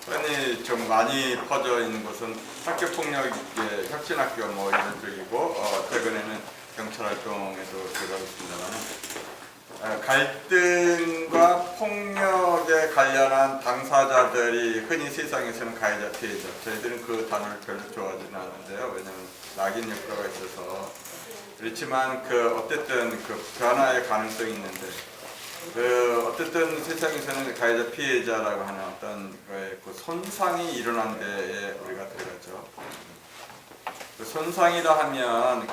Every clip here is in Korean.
흔히 좀 많이 퍼져 있는 곳은 학교 폭력의 혁신학교 뭐 이런 쪽이고 최근에는 경찰 활동에도 들어가고 있습니다만 갈등과 폭력에 관련한 당사자들이 흔히 세상에서는 가해자, 피해자. 저희들은 그 단어를 별로 좋아하지는 않는데요. 왜냐하면 낙인 효과가 있어서. 그렇지만 어쨌든 변화의 가능성이 있는데 어쨌든 세상에서는 가해자, 피해자라고 하는 어떤 그 손상이 일어난 데에 우리가 들어가죠. 그 손상이라 하면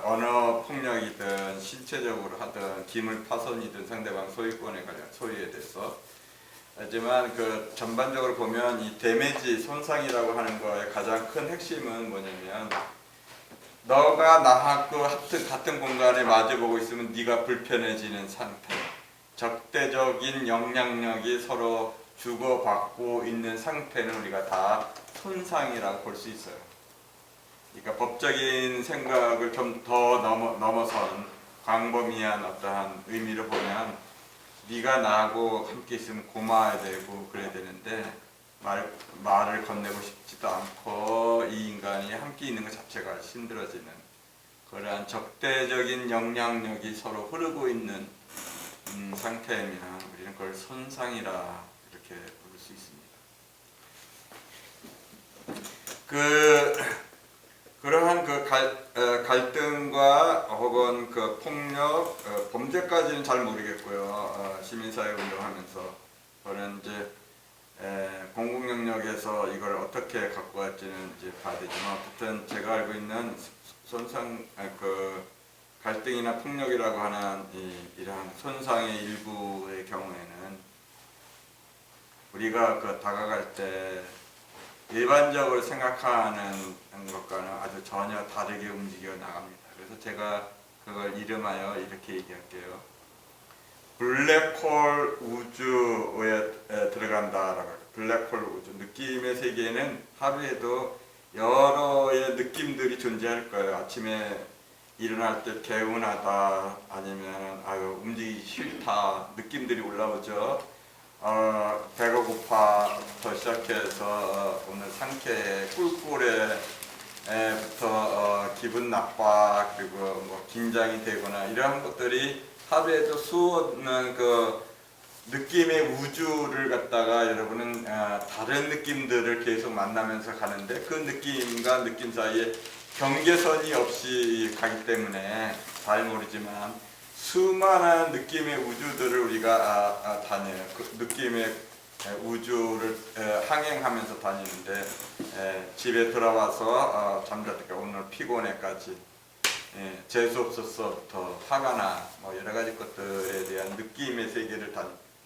언어 폭력이든 신체적으로 하든 기물 파손이든 상대방 소유권에 관련 소유에 대해서 하지만 전반적으로 보면 이 데미지 손상이라고 하는 거의 가장 큰 핵심은 뭐냐면 너가 나하고 같은 공간에 마주보고 있으면 네가 불편해지는 상태, 적대적인 영향력이 서로 주고받고 있는 상태는 우리가 다 손상이라고 볼 수 있어요. 그러니까 법적인 생각을 좀 더 넘어선 광범위한 어떠한 의미로 보면 네가 나하고 함께 있으면 고마워야 되고 그래야 되는데 말을 건네고 싶지도 않고 이 인간이 함께 있는 것 자체가 힘들어지는 그러한 적대적인 영향력이 서로 흐르고 있는 상태면 우리는 그걸 손상이라 이렇게 부를 수 있습니다. 그러한 갈등과 혹은 폭력, 범죄까지는 잘 모르겠고요. 시민사회 운동하면서 저는 이제 공공 영역에서 이걸 어떻게 갖고 갈지는 이제 봐야 되지만 어쨌든 제가 알고 있는 갈등이나 폭력이라고 하는 이러한 손상의 일부의 경우에는 우리가 다가갈 때 일반적으로 생각하는 것과는 아주 전혀 다르게 움직여 나갑니다. 그래서 제가 그걸 이름하여 이렇게 얘기할게요. 블랙홀 우주에 들어간다라고. 블랙홀 우주. 느낌의 세계에는 하루에도 여러의 느낌들이 존재할 거예요. 아침에 일어날 때 개운하다, 아니면 움직이기 싫다, 느낌들이 올라오죠. 배가 고파부터 시작해서 오늘 상쾌해, 꿀꿀해부터 기분 나빠, 그리고 뭐 긴장이 되거나 이러한 것들이 하루에도 수없는 느낌의 우주를 갖다가 여러분은 다른 느낌들을 계속 만나면서 가는데 그 느낌과 느낌 사이에 경계선이 없이 가기 때문에 잘 모르지만 수많은 느낌의 우주들을 우리가 다녀요. 그 느낌의 우주를 항행하면서 다니는데 집에 들어와서 잠잘 때까지 오늘 피곤해까지 재수 없어서부터 화가 나 뭐 여러 가지 것들에 대한 느낌의 세계를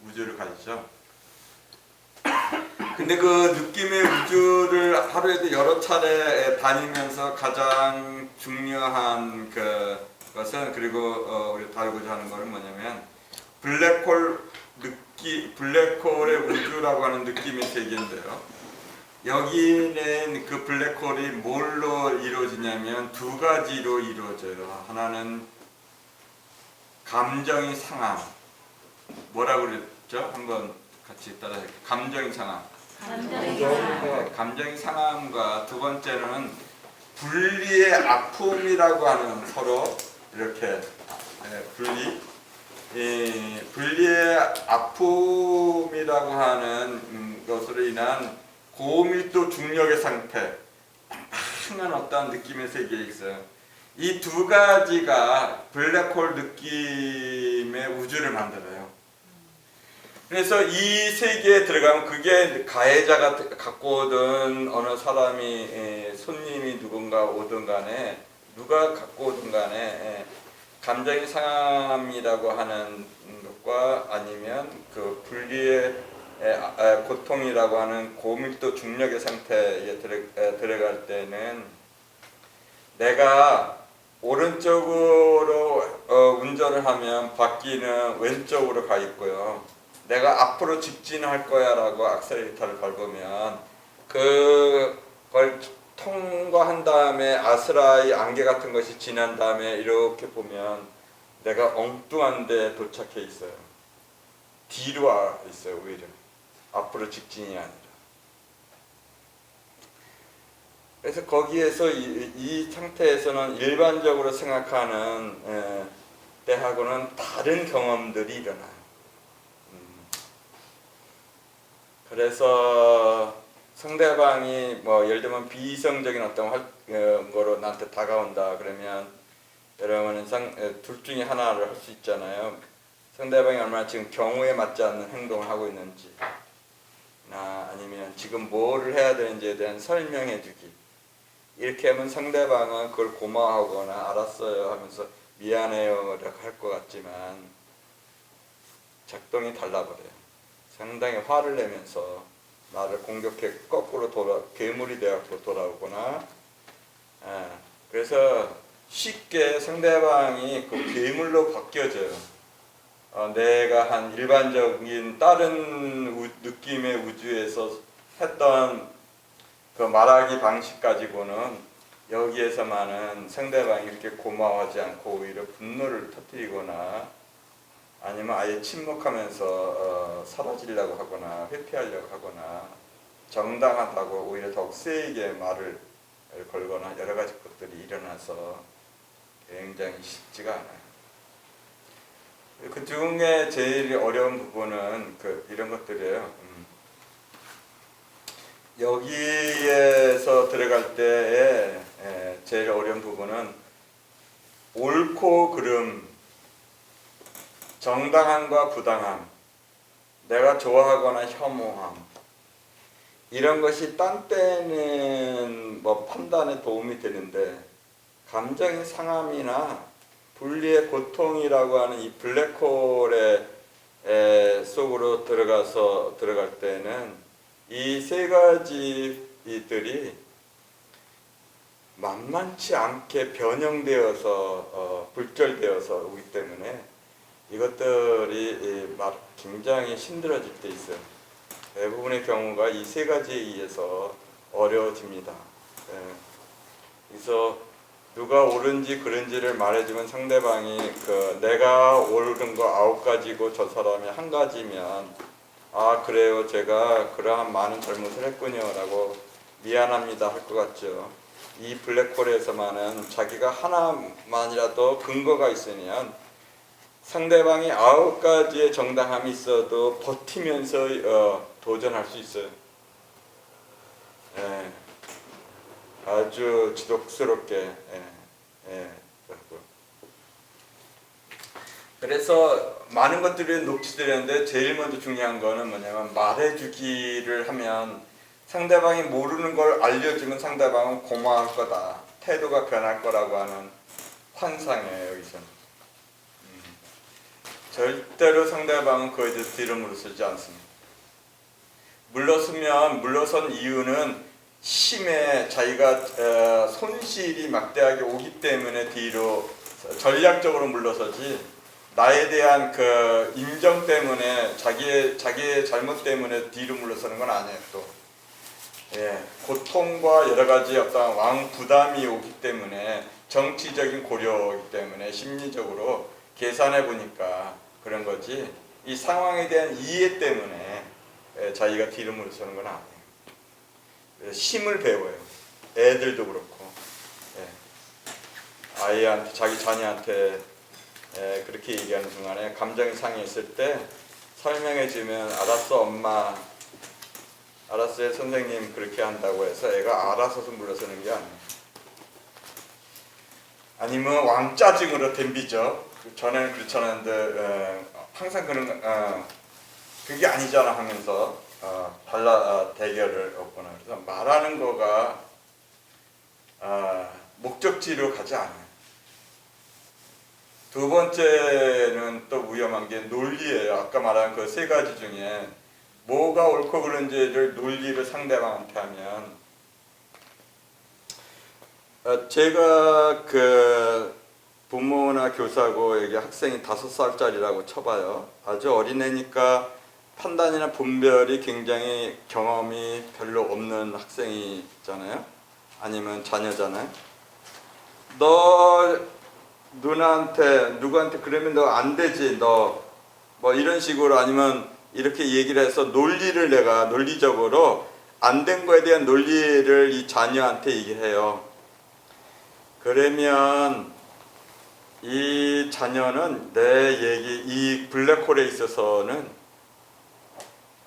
우주를 가지죠. 근데 그 느낌의 우주를 하루에도 여러 차례 다니면서 가장 중요한 것은 그리고 우리 다루고자 하는 것은 뭐냐면 블랙홀의 우주라고 하는 느낌의 세계인데요. 여기는 그 블랙홀이 뭘로 이루어지냐면 두 가지로 이루어져요. 하나는 감정의 상함. 뭐라고 그랬죠? 한번 같이 따라해볼게요. 감정의 상함. 감정의 상함과 두 번째는 분리의 아픔이라고 하는 서로 이렇게 분리의 아픔이라고 하는 것으로 인한 고밀도 중력의 상태, 다양한 어떤 느낌의 세계에 있어요. 이 두 가지가 블랙홀 느낌의 우주를 만들어요. 그래서 이 세계에 들어가면 그게 가해자가 갖고 오든 어느 사람이 손님이 누군가 오든 간에 누가 갖고 오든 간에 감정의 상함이라고 하는 것과 아니면 그 분리의 고통이라고 하는 고밀도 중력의 상태에 들어갈 때는 내가 오른쪽으로 운전을 하면 바퀴는 왼쪽으로 가 있고요. 내가 앞으로 직진할 거야 라고 악셀레이터를 밟으면 그걸 통과한 다음에 아스라이 안개 같은 것이 지난 다음에 이렇게 보면 내가 엉뚱한 데 도착해 있어요. 뒤로 와 있어요, 오히려. 앞으로 직진이 아니라. 그래서 거기에서 이 상태에서는 일반적으로 생각하는 때하고는 다른 경험들이 일어나요. 그래서 상대방이 뭐 예를 들면 비이성적인 어떤 거로 나한테 다가온다 그러면 여러분은 둘 중에 하나를 할 수 있잖아요. 상대방이 얼마나 지금 경우에 맞지 않는 행동을 하고 있는지, 아니면 지금 뭐를 해야 되는지에 대한 설명해 주기. 이렇게 하면 상대방은 그걸 고마워하거나 알았어요 하면서 미안해요 라고 할 것 같지만 작동이 달라버려요. 상당히 화를 내면서 나를 공격해 거꾸로 괴물이 되어서 돌아오거나, 그래서 쉽게 상대방이 그 괴물로 바뀌어져요. 내가 한 일반적인 다른 느낌의 우주에서 했던 그 말하기 방식 가지고는 여기에서만은 상대방이 이렇게 고마워하지 않고 오히려 분노를 터뜨리거나 아니면 아예 침묵하면서 사라지려고 하거나 회피하려고 하거나 정당하다고 오히려 더욱 세게 말을 걸거나 여러 가지 것들이 일어나서 굉장히 쉽지가 않아요. 그 중에 제일 어려운 부분은 이런 것들이에요. 여기에서 들어갈 때에 제일 어려운 부분은 옳고 그름, 정당함과 부당함, 내가 좋아하거나 혐오함, 이런 것이 딴 때는 뭐 판단에 도움이 되는데 감정의 상함이나 분리의 고통이라고 하는 이 블랙홀의 속으로 들어갈 때는 이 세 가지 이들이 만만치 않게 변형되어서 불절되어서 오기 때문에 이것들이 굉장히 힘들어질 때 있어요. 대부분의 경우가 이 세 가지에 의해서 어려워집니다. 그래서 누가 옳은지 그른지를 말해주면 상대방이 내가 옳은 거 9가지고 저 사람이 1가지면 그래요 제가 그러한 많은 잘못을 했군요 라고 미안합니다 할 것 같죠. 이 블랙홀에서만은 자기가 하나만이라도 근거가 있으면 상대방이 9가지의 정당함이 있어도 버티면서 도전할 수 있어요. 아주 지독스럽게. 그래서 많은 것들이 녹취되는데 제일 먼저 중요한 거는 뭐냐면 말해주기를 하면 상대방이 모르는 걸 알려주면 상대방은 고마울 거다. 태도가 변할 거라고 하는 환상이에요, 여기서는. 절대로 상대방은 그에 대해서 뒤로 물러서지 않습니다. 물러선 이유는 심해 자기가 손실이 막대하게 오기 때문에 뒤로 전략적으로 물러서지 나에 대한 그 인정 때문에 자기의 잘못 때문에 뒤로 물러서는 건 아니에요. 또 고통과 여러 가지 어떤 왕 부담이 오기 때문에 정치적인 고려이기 때문에 심리적으로 계산해 보니까 그런 거지 이 상황에 대한 이해 때문에 자기가 뒤로 물러서는 건 아니에요. 힘을 배워요. 애들도 그렇고 아이한테 자기 자녀한테 그렇게 얘기하는 순간에 감정이 상해있을 때 설명해주면 알았어 엄마 알았어요 선생님 그렇게 한다고 해서 애가 알아서서 물러서는 게 아니에요. 아니면 왕짜증으로 덤비죠. 전에는 그렇지 않았는데 항상 그게 아니잖아 하면서 대결을 얻거나 그래서 말하는 거가 목적지로 가지 않아요. 두 번째는 또 위험한 게 논리예요. 아까 말한 그 세 가지 중에 뭐가 옳고 그른지를 논리를 상대방한테 하면 제가 그 부모나 교사고 여기 학생이 5살짜리라고 쳐봐요. 아주 어린애니까 판단이나 분별이 굉장히 경험이 별로 없는 학생이 있잖아요. 아니면 자녀잖아요. 너 누구한테 그러면 너 안 되지 너 뭐 이런 식으로 아니면 이렇게 얘기를 해서 논리를 내가 논리적으로 안 된 거에 대한 논리를 이 자녀한테 얘기해요. 그러면 이 자녀는 내 얘기, 이 블랙홀에 있어서는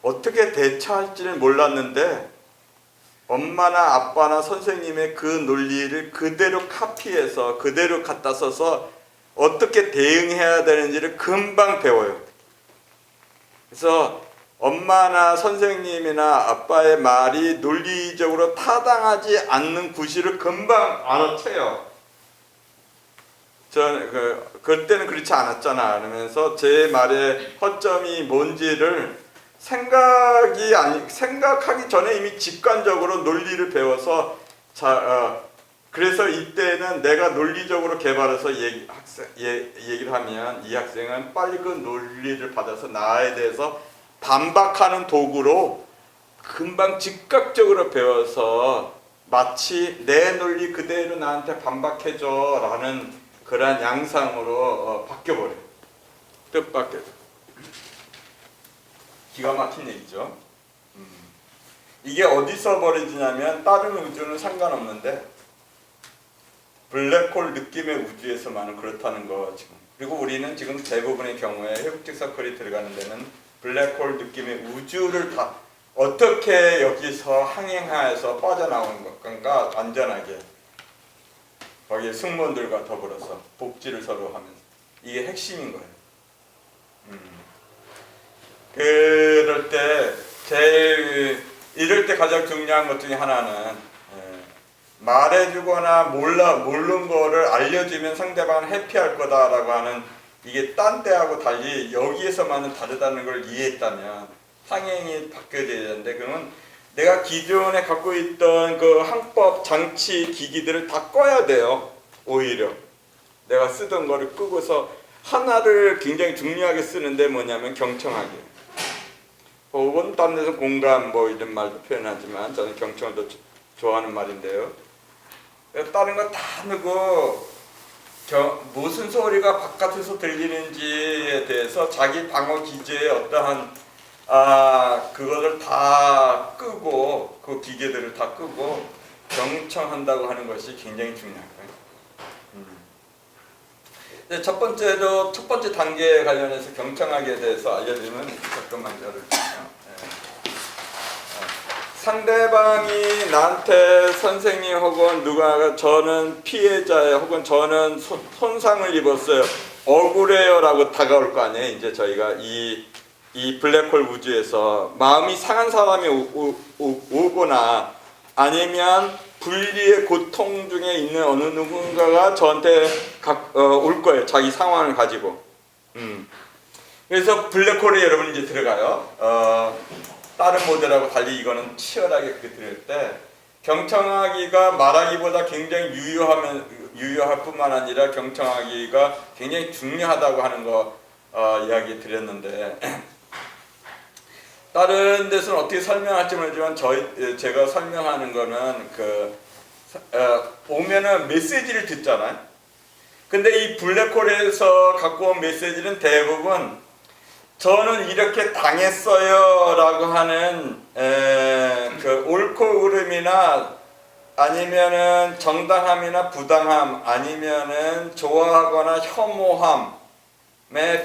어떻게 대처할지를 몰랐는데 엄마나 아빠나 선생님의 그 논리를 그대로 카피해서 그대로 갖다 써서 어떻게 대응해야 되는지를 금방 배워요. 그래서 엄마나 선생님이나 아빠의 말이 논리적으로 타당하지 않는 구실을 금방 알아채요. 그때는 그렇지 않았잖아. 그러면서 제 말의 허점이 뭔지를 생각하기 전에 이미 직관적으로 논리를 배워서 그래서 이때는 내가 논리적으로 개발해서 얘기를 하면 이 학생은 빨리 그 논리를 받아서 나에 대해서 반박하는 도구로 금방 즉각적으로 배워서 마치 내 논리 그대로 나한테 반박해줘 라는 그러한 양상으로 바뀌어버려요. 뜻밖에도. 기가 막힌 얘기죠. 이게 어디서 벌어지냐면 다른 우주는 상관없는데 블랙홀 느낌의 우주에서만은 그렇다는 거 지금. 그리고 우리는 지금 대부분의 경우에 회복적 서클이 들어가는 데는 블랙홀 느낌의 우주를 다 어떻게 여기서 항행하여서 빠져나오는 건가 안전하게 거기에 승무원들과 더불어서 복지를 서로 하면서 이게 핵심인 거예요. 그럴 때 이럴 때 가장 중요한 것 중에 하나는 말해주거나 모르는 거를 알려주면 상대방은 해피할 거다라고 하는 이게 딴 때하고 달리 여기에서만은 다르다는 걸 이해했다면 상행이 바뀌어야 되는데 그러면 내가 기존에 갖고 있던 그 항법, 장치, 기기들을 다 꺼야 돼요. 오히려 내가 쓰던 거를 끄고서 하나를 굉장히 중요하게 쓰는데 뭐냐면 경청하기. 혹은 딴 데서 공감 뭐 이런 말도 표현하지만 저는 경청을 더 좋아하는 말인데요. 다른 거 다 넣고 무슨 소리가 바깥에서 들리는지에 대해서 자기 방어 기제의 어떠한 그거를 다 끄고 그 기계들을 다 끄고 경청한다고 하는 것이 굉장히 중요한 거예요. 첫 번째 단계에 관련해서 경청하기에 대해서 알려드리면 잠깐만 열어주세요. 상대방이 나한테 선생님 혹은 누가 저는 피해자예요 혹은 저는 손상을 입었어요 억울해요 라고 다가올 거 아니에요. 이제 저희가 이 블랙홀 우주에서 마음이 상한 사람이 오거나 아니면 분리의 고통 중에 있는 어느 누군가가 저한테 올 거예요. 자기 상황을 가지고. 그래서 블랙홀에 여러분 이제 들어가요. 다른 모델하고 달리 이거는 치열하게 그렇게 들을 때 경청하기가 말하기보다 굉장히 유효할 뿐만 아니라 경청하기가 굉장히 중요하다고 하는 거 이야기 드렸는데 다른 데서는 어떻게 설명할지 모르지만 제가 설명하는 거는 오면은 메시지를 듣잖아요. 근데 이 블랙홀에서 갖고 온 메시지는 대부분 저는 이렇게 당했어요 라고 하는 그 옳고 그름이나 아니면은 정당함이나 부당함 아니면은 좋아하거나 혐오함에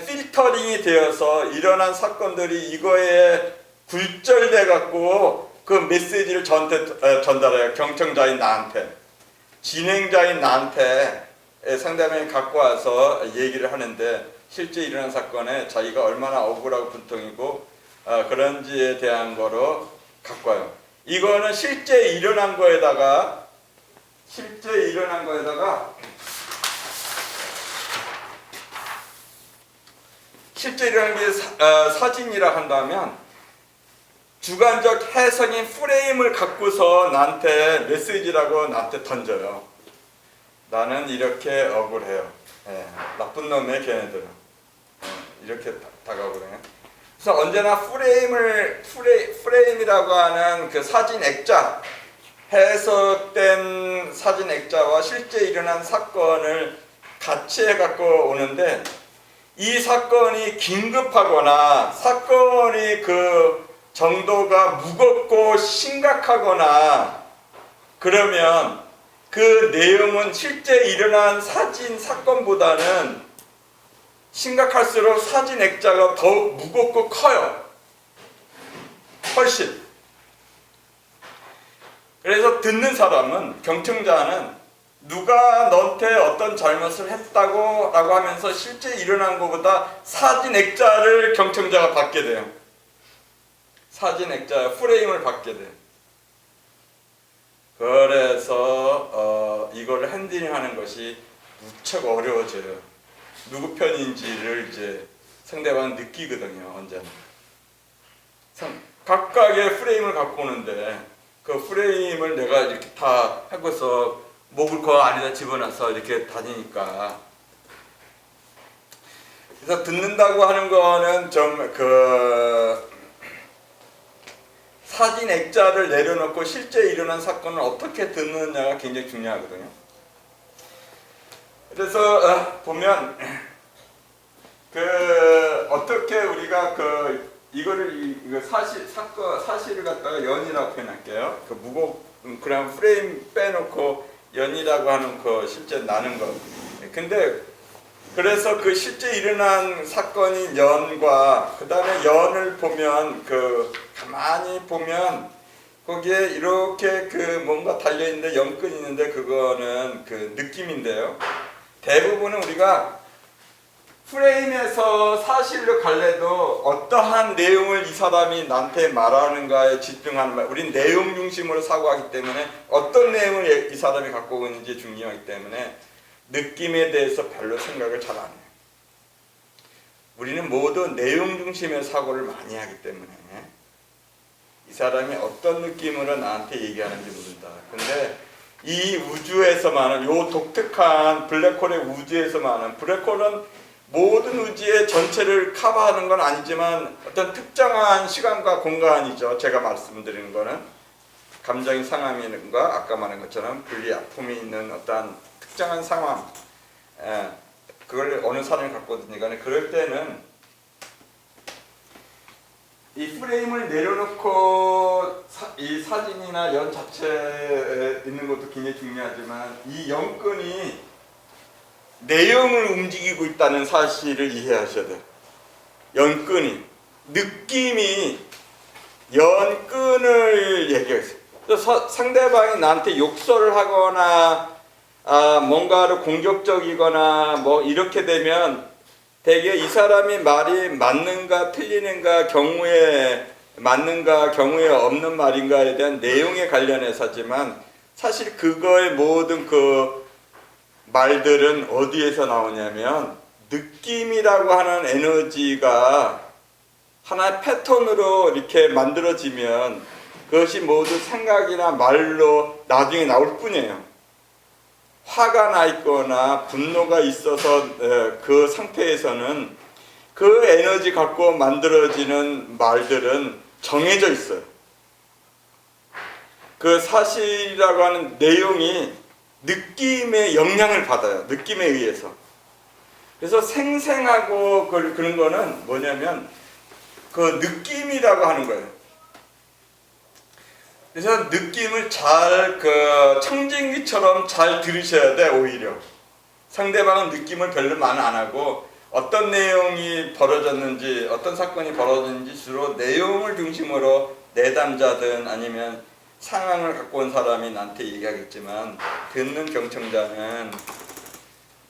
필터링이 되어서 일어난 사건들이 이거에 굴절돼 갖고 그 메시지를 저한테 전달해요. 경청자인 나한테, 진행자인 나한테 상대방이 갖고 와서 얘기를 하는데 실제 일어난 사건에 자기가 얼마나 억울하고 분통이고 그런지에 대한 거로 갖고 와요. 이거는 실제 일어난 거에다가 실제 일어난 게 사진이라 한다면 주관적 해석인 프레임을 갖고서 나한테 메시지라고 나한테 던져요. 나는 이렇게 억울해요. 나쁜 놈의 걔네들은 이렇게 다가오거든요. 그래서 언제나 프레임이라고 하는 그 사진 액자, 해석된 사진 액자와 실제 일어난 사건을 같이 해 갖고 오는데 이 사건이 긴급하거나 사건이 그 정도가 무겁고 심각하거나 그러면 그 내용은 실제 일어난 사진 사건보다는 심각할수록 사진 액자가 더 무겁고 커요. 훨씬. 그래서 듣는 사람은, 경청자는 누가 너한테 어떤 잘못을 했다고 라고 하면서 실제 일어난 것보다 사진 액자를 경청자가 받게 돼요. 사진 액자 프레임을 받게 돼요. 그래서 이걸 핸들링하는 것이 무척 어려워져요. 누구 편인지를 이제 상대방은 느끼거든요. 언제나. 각각의 프레임을 갖고 오는데 그 프레임을 내가 이렇게 다 하고서 목을 그 안에다 집어넣어서 이렇게 다니니까. 그래서 듣는다고 하는 거는 좀 사진 액자를 내려놓고 실제 일어난 사건을 어떻게 듣느냐가 굉장히 중요하거든요. 그래서 보면 어떻게 우리가 이거 사실을 갖다가 연이라고 표현할게요. 그냥 프레임 빼놓고 연이라고 하는 거 실제 나는 거. 근데 그래서 그 실제 일어난 사건인 연과 그 다음에 연을 보면 가만히 보면 거기에 이렇게 뭔가 달려있는데 연끈이 있는데 그거는 느낌인데요. 대부분은 우리가 프레임에서 사실로 갈래도 어떠한 내용을 이 사람이 나한테 말하는가에 집중하는 말. 우린 내용 중심으로 사고하기 때문에 어떤 내용을 이 사람이 갖고 오는지 중요하기 때문에 느낌에 대해서 별로 생각을 잘 안 해요. 우리는 모두 내용 중심의 사고를 많이 하기 때문에 이 사람이 어떤 느낌으로 나한테 얘기하는지 모른다. 근데 이 우주에서만은 요 독특한 블랙홀의 우주에서만은 블랙홀은 모든 우주의 전체를 커버하는 건 아니지만 어떤 특정한 시간과 공간이죠. 제가 말씀드리는 거는 감정의 상함과 아까 말한 것처럼 분리 아픔이 있는 어떤 특정한 상황, 그걸 어느 사람이 갖고 오든지 그럴 때는 이 프레임을 내려놓고 이 사진이나 연 자체에 있는 것도 굉장히 중요하지만 이 연끈이 내용을 움직이고 있다는 사실을 이해하셔야 돼요. 연끈이, 느낌이 연끈을 얘기했어요. 상대방이 나한테 욕설을 하거나 뭔가를 공격적이거나 뭐 이렇게 되면 대개 이 사람이 말이 맞는가 틀리는가 경우에 맞는가 경우에 없는 말인가에 대한 내용에 관련해서지만 사실 그거의 모든 말들은 어디에서 나오냐면 느낌이라고 하는 에너지가 하나의 패턴으로 이렇게 만들어지면 그것이 모두 생각이나 말로 나중에 나올 뿐이에요. 화가 나 있거나 분노가 있어서 그 상태에서는 그 에너지 갖고 만들어지는 말들은 정해져 있어요. 그 사실이라고 하는 내용이 느낌의 영향을 받아요. 느낌에 의해서. 그래서 생생하고 그런 거는 뭐냐면 그 느낌이라고 하는 거예요. 그래서 느낌을 잘 청진기처럼 잘 들으셔야 돼. 오히려 상대방은 느낌을 별로 많이 안 하고 어떤 내용이 벌어졌는지 어떤 사건이 벌어졌는지 주로 내용을 중심으로 내담자든 아니면 상황을 갖고 온 사람이 나한테 얘기하겠지만 듣는 경청자는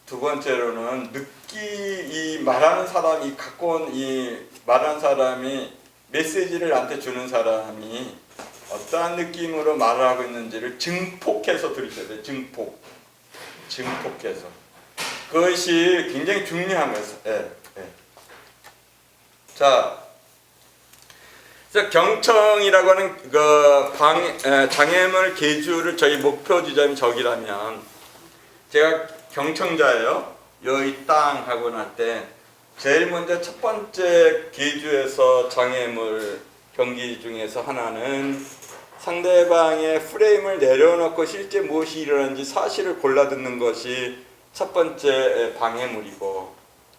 두 번째로는 이 말하는 사람이 갖고 온 이 말하는 사람이 메시지를 나한테 주는 사람이 어떠한 느낌으로 말을 하고 있는지를 증폭해서 들으셔야 돼요. 증폭해서. 그것이 굉장히 중요한 거예요. 자, 그래서 경청이라고 하는 장애물 계주를 저희 목표 지점이 저기라면 제가 경청자예요. 여기 땅 하고 날 때 제일 먼저 첫 번째 계주에서 장애물 경기 중에서 하나는 상대방의 프레임을 내려놓고 실제 무엇이 일어나는지 사실을 골라 듣는 것이 첫 번째 방해물이고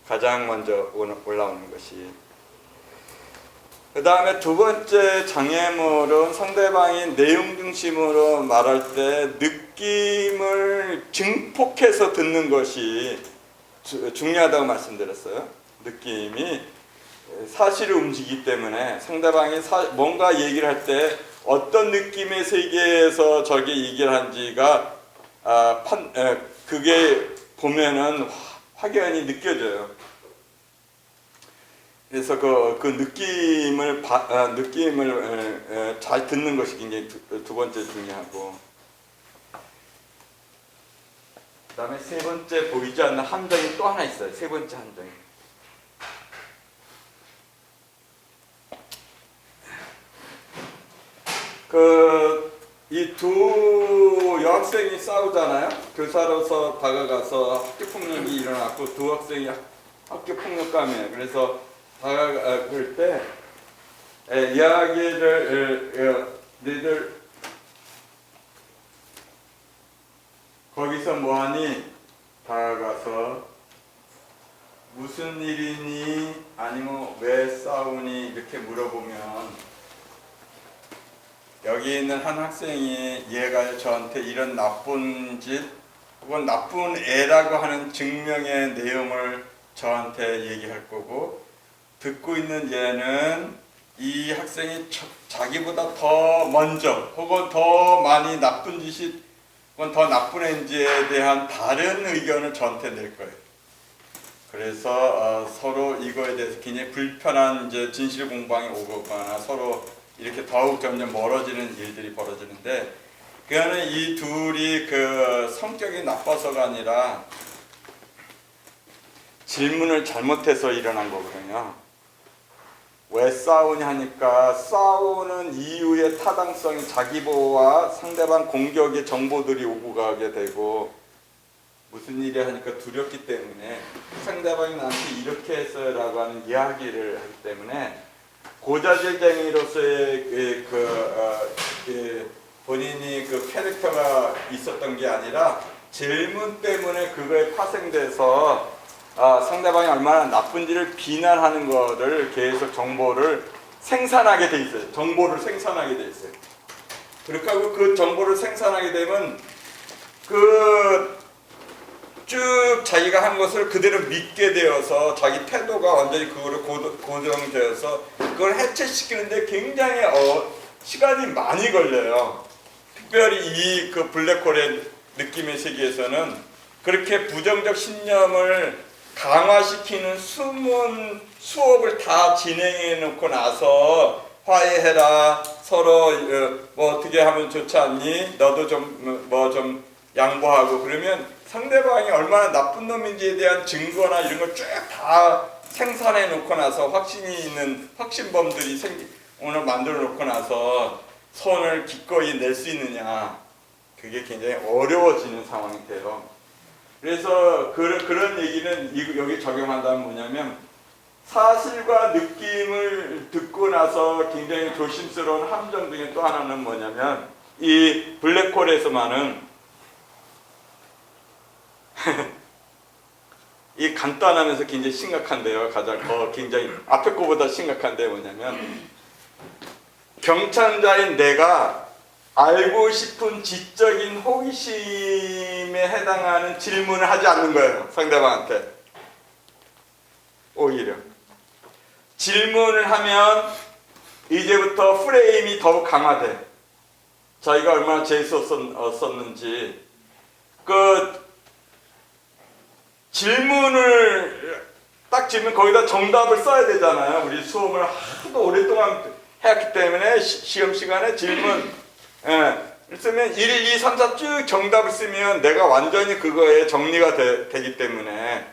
가장 먼저 올라오는 것이. 그 다음에 두 번째 장애물은 상대방이 내용 중심으로 말할 때 느낌을 증폭해서 듣는 것이 중요하다고 말씀드렸어요. 느낌이 사실을 움직이기 때문에 상대방이 뭔가 얘기를 할 때 어떤 느낌의 세계에서 저게 얘기를 한지가 그게 보면은 확연히 느껴져요. 그래서 그 느낌을 잘 듣는 것이 굉장히 두 번째 중요하고, 그다음에 세 번째 보이지 않는 함정이 또 하나 있어요. 세 번째 함정이. 이 두 여학생이 싸우잖아요. 교사로서 다가가서 학교폭력이 일어났고 두 학생이 학교폭력감이에요. 그래서 다가갈 때 이야기를 너희들 거기서 뭐하니? 다가가서 무슨 일이니? 아니면 왜 싸우니? 이렇게 물어보면 여기 있는 한 학생이 얘가 저한테 이런 나쁜 짓 혹은 나쁜 애라고 하는 증명의 내용을 저한테 얘기할 거고, 듣고 있는 얘는 이 학생이 자기보다 더 먼저 혹은 더 많이 나쁜 짓이 혹은 더 나쁜 애인지에 대한 다른 의견을 저한테 낼 거예요. 그래서 서로 이거에 대해서 굉장히 불편한 이제 진실 공방이 오거나 서로 이렇게 더욱 점점 멀어지는 일들이 벌어지는데, 그거는 이 둘이 그 성격이 나빠서가 아니라 질문을 잘못해서 일어난 거거든요. 왜 싸우냐 하니까 싸우는 이유의 타당성이 자기 보호와 상대방 공격의 정보들이 오고 가게 되고, 무슨 일이 하니까 두렵기 때문에 상대방이 나한테 이렇게 했어요 라고 하는 이야기를 하기 때문에 고자질쟁이로서의 본인이 그 캐릭터가 있었던 게 아니라 질문 때문에 그거에 파생돼서 상대방이 얼마나 나쁜지를 비난하는 거를 계속 정보를 생산하게 돼 있어요. 정보를 생산하게 돼 있어요. 그렇게 하고 그 정보를 생산하게 되면 쭉 자기가 한 것을 그대로 믿게 되어서 자기 태도가 완전히 그거로 고정되어서 그걸 해체시키는데 굉장히 시간이 많이 걸려요. 특별히 이 그 블랙홀의 느낌의 세계에서는 그렇게 부정적 신념을 강화시키는 숨은 수업을 다 진행해 놓고 나서 화해해라, 서로 뭐 어떻게 하면 좋지 않니? 너도 좀 양보하고 그러면 상대방이 얼마나 나쁜 놈인지에 대한 증거나 이런 걸 쭉 다 생산해 놓고 나서 확신이 있는 확신범들이 오늘 만들어 놓고 나서 손을 기꺼이 낼 수 있느냐, 그게 굉장히 어려워지는 상황이 돼요. 그래서 그런 얘기는 여기 적용한다면 뭐냐면, 사실과 느낌을 듣고 나서 굉장히 조심스러운 함정 중에 또 하나는 뭐냐면, 이 블랙홀에서만은 이 간단하면서 굉장히 심각한데요. 굉장히 앞에 거보다 심각한데 뭐냐면, 경찰자인 내가 알고 싶은 지적인 호기심에 해당하는 질문을 하지 않는 거예요. 상대방한테. 오히려 질문을 하면 이제부터 프레임이 더욱 강화돼. 자기가 얼마나 재수없었는지. 질문을 딱 지면 거기다 정답을 써야 되잖아요. 우리 수업을 하도 오랫동안 해왔기 때문에 시험 시간에 질문 쓰면 1, 2, 3, 4 쭉 정답을 쓰면 내가 완전히 그거에 정리가 되기 때문에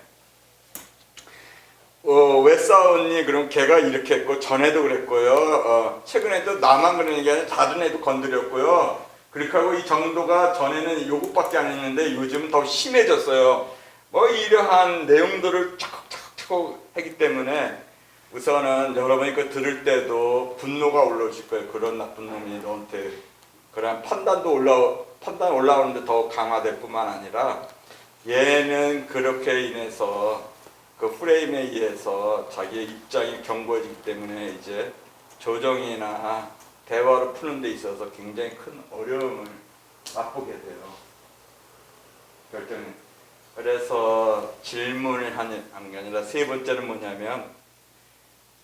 왜 싸웠니? 그럼 걔가 이렇게 했고 전에도 그랬고요. 최근에도 나만 그런 얘기 아니라 다른 애도 건드렸고요. 그렇게 하고 이 정도가 전에는 요것밖에 안 했는데 요즘은 더 심해졌어요. 뭐 이러한 내용들을 차곡차곡 하기 때문에 우선은 여러분이 그 들을 때도 분노가 올라오실 거예요. 그런 나쁜 놈이 너한테. 그런 판단 올라오는데 더 강화될 뿐만 아니라 얘는 그렇게 인해서 그 프레임에 의해서 자기의 입장이 견고해지기 때문에 이제 조정이나 대화를 푸는 데 있어서 굉장히 큰 어려움을 맛보게 돼요. 결정이. 그래서 질문을 하는 게 아니라 세 번째는 뭐냐면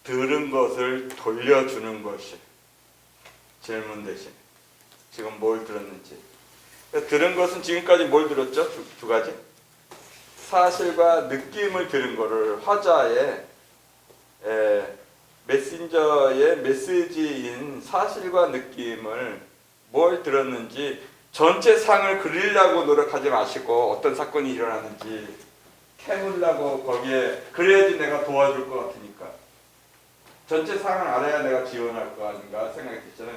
들은 것을 돌려주는 것이 질문 대신 지금 뭘 들었는지. 들은 것은 지금까지 뭘 들었죠? 두 가지. 사실과 느낌을 들은 거를 화자의 메신저의 메시지인 사실과 느낌을 뭘 들었는지 전체 상을 그리려고 노력하지 마시고 어떤 사건이 일어나는지 캐물라고 거기에 그래야지 내가 도와줄 것 같으니까 전체 상을 알아야 내가 지원할 거 아닌가 생각이 드잖아요.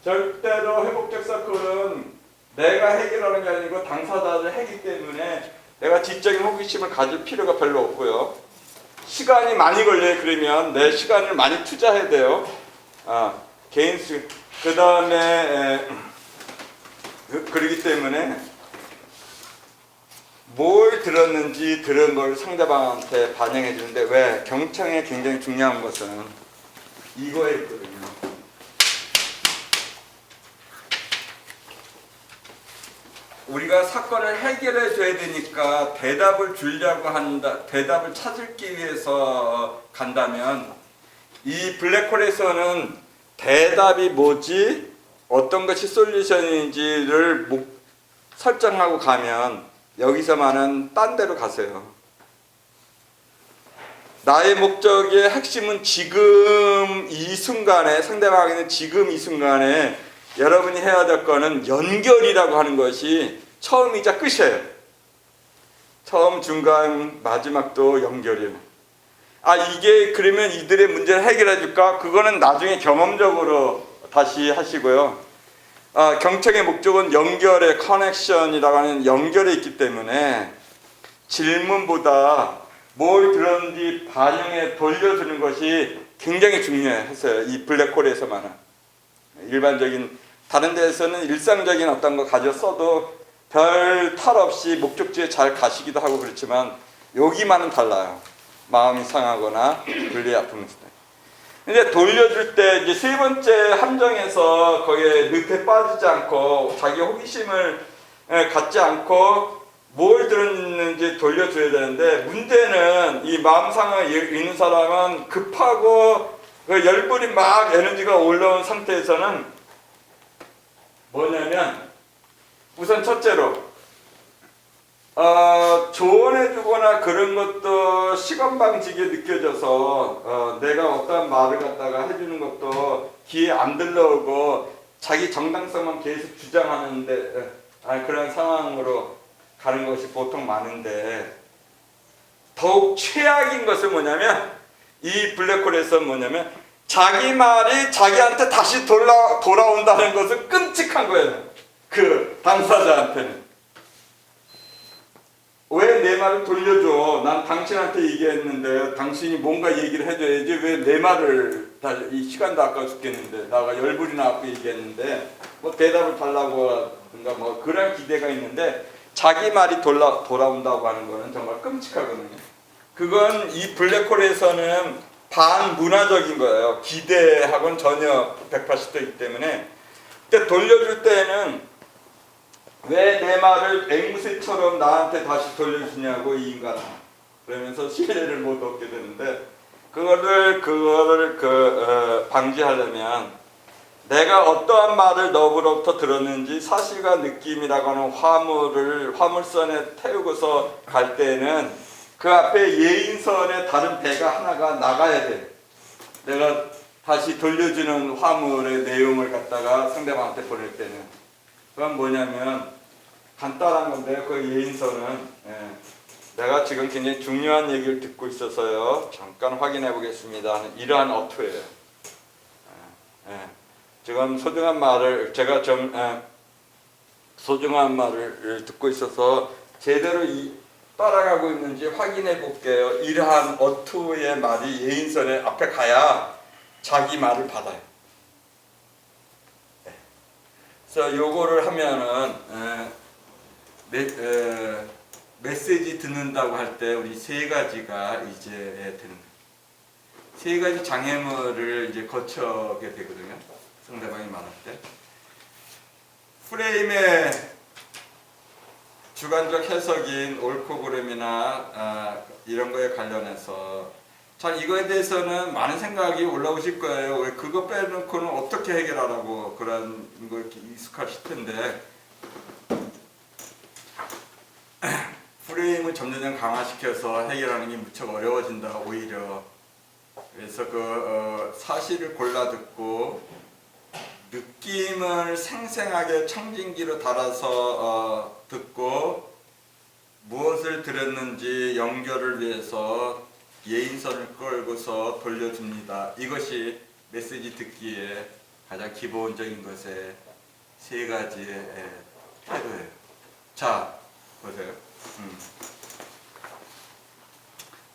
절대로 회복적 사건은 내가 해결하는 게 아니고 당사자를 하기 때문에 내가 지적인 호기심을 가질 필요가 별로 없고요. 시간이 많이 걸려요. 그러면 내 시간을 많이 투자해야 돼요. 개인수 그 다음에 그러기 때문에 뭘 들었는지 들은 걸 상대방한테 반영해 주는데 왜 경청에 굉장히 중요한 것은 이거에 있거든요. 우리가 사건을 해결해 줘야 되니까 대답을 주려고 한다. 대답을 찾기 위해서 간다면 이 블랙홀에서는 대답이 뭐지? 어떤 것이 솔루션인지를 설정하고 가면 여기서만은 딴 데로 가세요. 나의 목적의 핵심은 지금 이 순간에 상대방에는 지금 이 순간에 여러분이 해야 될 거는 연결이라고 하는 것이 처음이자 끝이에요. 처음, 중간, 마지막도 연결이에요. 이게 그러면 이들의 문제를 해결해 줄까? 그거는 나중에 경험적으로 다시 하시고요. 경청의 목적은 연결의 커넥션이라고 하는 연결에 있기 때문에 질문보다 뭘 들었는지 반영해 돌려주는 것이 굉장히 중요했어요. 이 블랙홀에서만은. 일반적인 다른 데에서는 일상적인 어떤 거 가져 써도 별 탈 없이 목적지에 잘 가시기도 하고 그렇지만 여기만은 달라요. 마음이 상하거나 분리 아픔이 있을 때. 근데 돌려줄 때 이제 세 번째 함정에서 거기에 늪에 빠지지 않고 자기 호기심을 갖지 않고 뭘 들었는지 돌려줘야 되는데 문제는 이 마음 상하에 있는 사람은 급하고 그 열불이 막 에너지가 올라온 상태에서는 뭐냐면 우선 첫째로 조언해주거나 그런 것도 시건방지게 느껴져서 내가 어떠한 말을 갖다가 해주는 것도 귀에 안 들러오고 자기 정당성만 계속 주장하는데 그런 상황으로 가는 것이 보통 많은데 더욱 최악인 것은 뭐냐면 이 블랙홀에서 뭐냐면 자기 말이 자기한테 다시 돌아온다는 것은 끔찍한 거예요. 그 당사자한테는. 왜 내 말을 돌려줘? 난 당신한테 얘기했는데 당신이 뭔가 얘기를 해줘야지 왜 내 말을 이 시간도 아까워 죽겠는데 나가 열불이 나고 얘기했는데 뭐 대답을 달라고 하든가 뭐 그런 기대가 있는데 자기 말이 돌아온다고 하는 거는 정말 끔찍하거든요. 그건 이 블랙홀에서는 반문화적인 거예요. 기대하고는 전혀 180도이기 때문에. 근데 돌려줄 때는 왜 내 말을 앵무새처럼 나한테 다시 돌려주냐고 이 인간아. 그러면서 신뢰를 못 얻게 되는데 그거를 방지하려면 내가 어떠한 말을 너로부터 들었는지 사실과 느낌이라고 하는 화물선에 태우고서 갈 때는 그 앞에 예인선에 다른 배가 하나가 나가야 돼. 내가 다시 돌려주는 화물의 내용을 갖다가 상대방한테 보낼 때는. 그건 뭐냐면 간단한 건데 그 예인선은 내가 지금 굉장히 중요한 얘기를 듣고 있어서요. 잠깐 확인해 보겠습니다. 이러한 어투예요. 지금 소중한 말을 제가 좀 소중한 말을 듣고 있어서 제대로 따라가고 있는지 확인해 볼게요. 이러한 어투의 말이 예인선에 앞에 가야 자기 말을 받아요. 그래서 요거를 하면은 메시지 듣는다고 할 때 우리 세 가지가 이제 되는 거예요. 세 가지 장애물을 이제 거쳐게 되거든요. 상대방이 말할 때. 프레임의 주관적 해석인 옳고 그름이나 이런 거에 관련해서 참 이거에 대해서는 많은 생각이 올라오실 거예요. 왜 그거 빼놓고는 어떻게 해결하라고 그런 거 이렇게 익숙하실 텐데 프레임을 점점 강화시켜서 해결하는 게 무척 어려워진다 오히려. 그래서 사실을 골라 듣고 느낌을 생생하게 청진기로 달아서 듣고 무엇을 들었는지 연결을 위해서 예인선을 끌고서 돌려줍니다. 이것이 메시지 듣기의 가장 기본적인 것의 세 가지의 태도예요. 자, 보세요.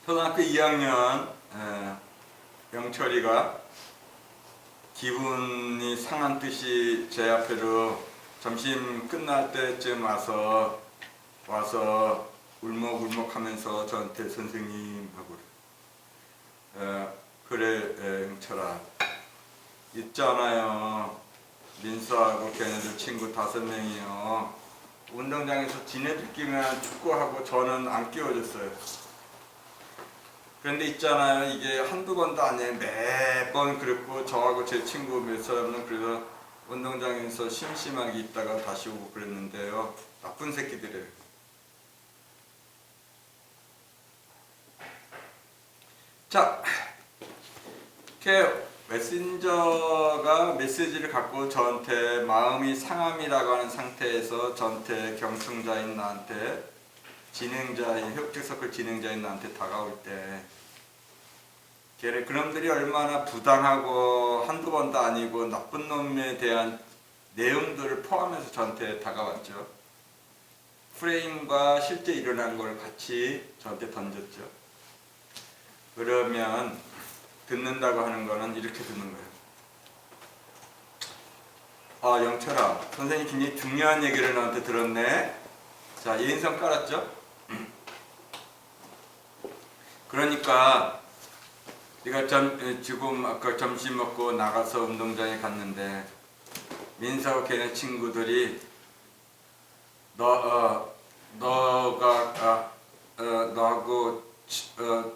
초등학교 2학년 영철이가 기분이 상한 듯이 제 앞으로 점심 끝날 때쯤 와서 울먹울먹하면서 저한테 선생님 하고 그래 영철아 있잖아요. 민수하고 걔네들 친구 5명이요. 운동장에서 지네들끼리만 축구하고 저는 안 끼워줬어요. 그런데 있잖아요. 이게 한두 번도 아니에요. 매번 그랬고 저하고 제 친구 몇 사람은 그래서 운동장에서 심심하게 있다가 다시 오고 그랬는데요. 나쁜 새끼들이에요. 자, 이렇게 메신저가 메시지를 갖고 저한테 마음이 상함이라고 하는 상태에서 저한테 경청자인 나한테 진행자인 협직 서클 진행자인 나한테 다가올 때 그놈들이 얼마나 부당하고 한두 번도 아니고 나쁜 놈에 대한 내용들을 포함해서 저한테 다가왔죠. 프레임과 실제 일어난 걸 같이 저한테 던졌죠. 그러면 듣는다고 하는 거는 이렇게 듣는 거예요. 영철아, 선생님이 굉장히 중요한 얘기를 나한테 들었네. 자, 예인선 깔았죠? 그러니까 네가 지금 아까 점심 먹고 나가서 운동장에 갔는데 민서하고 걔네 친구들이 너하고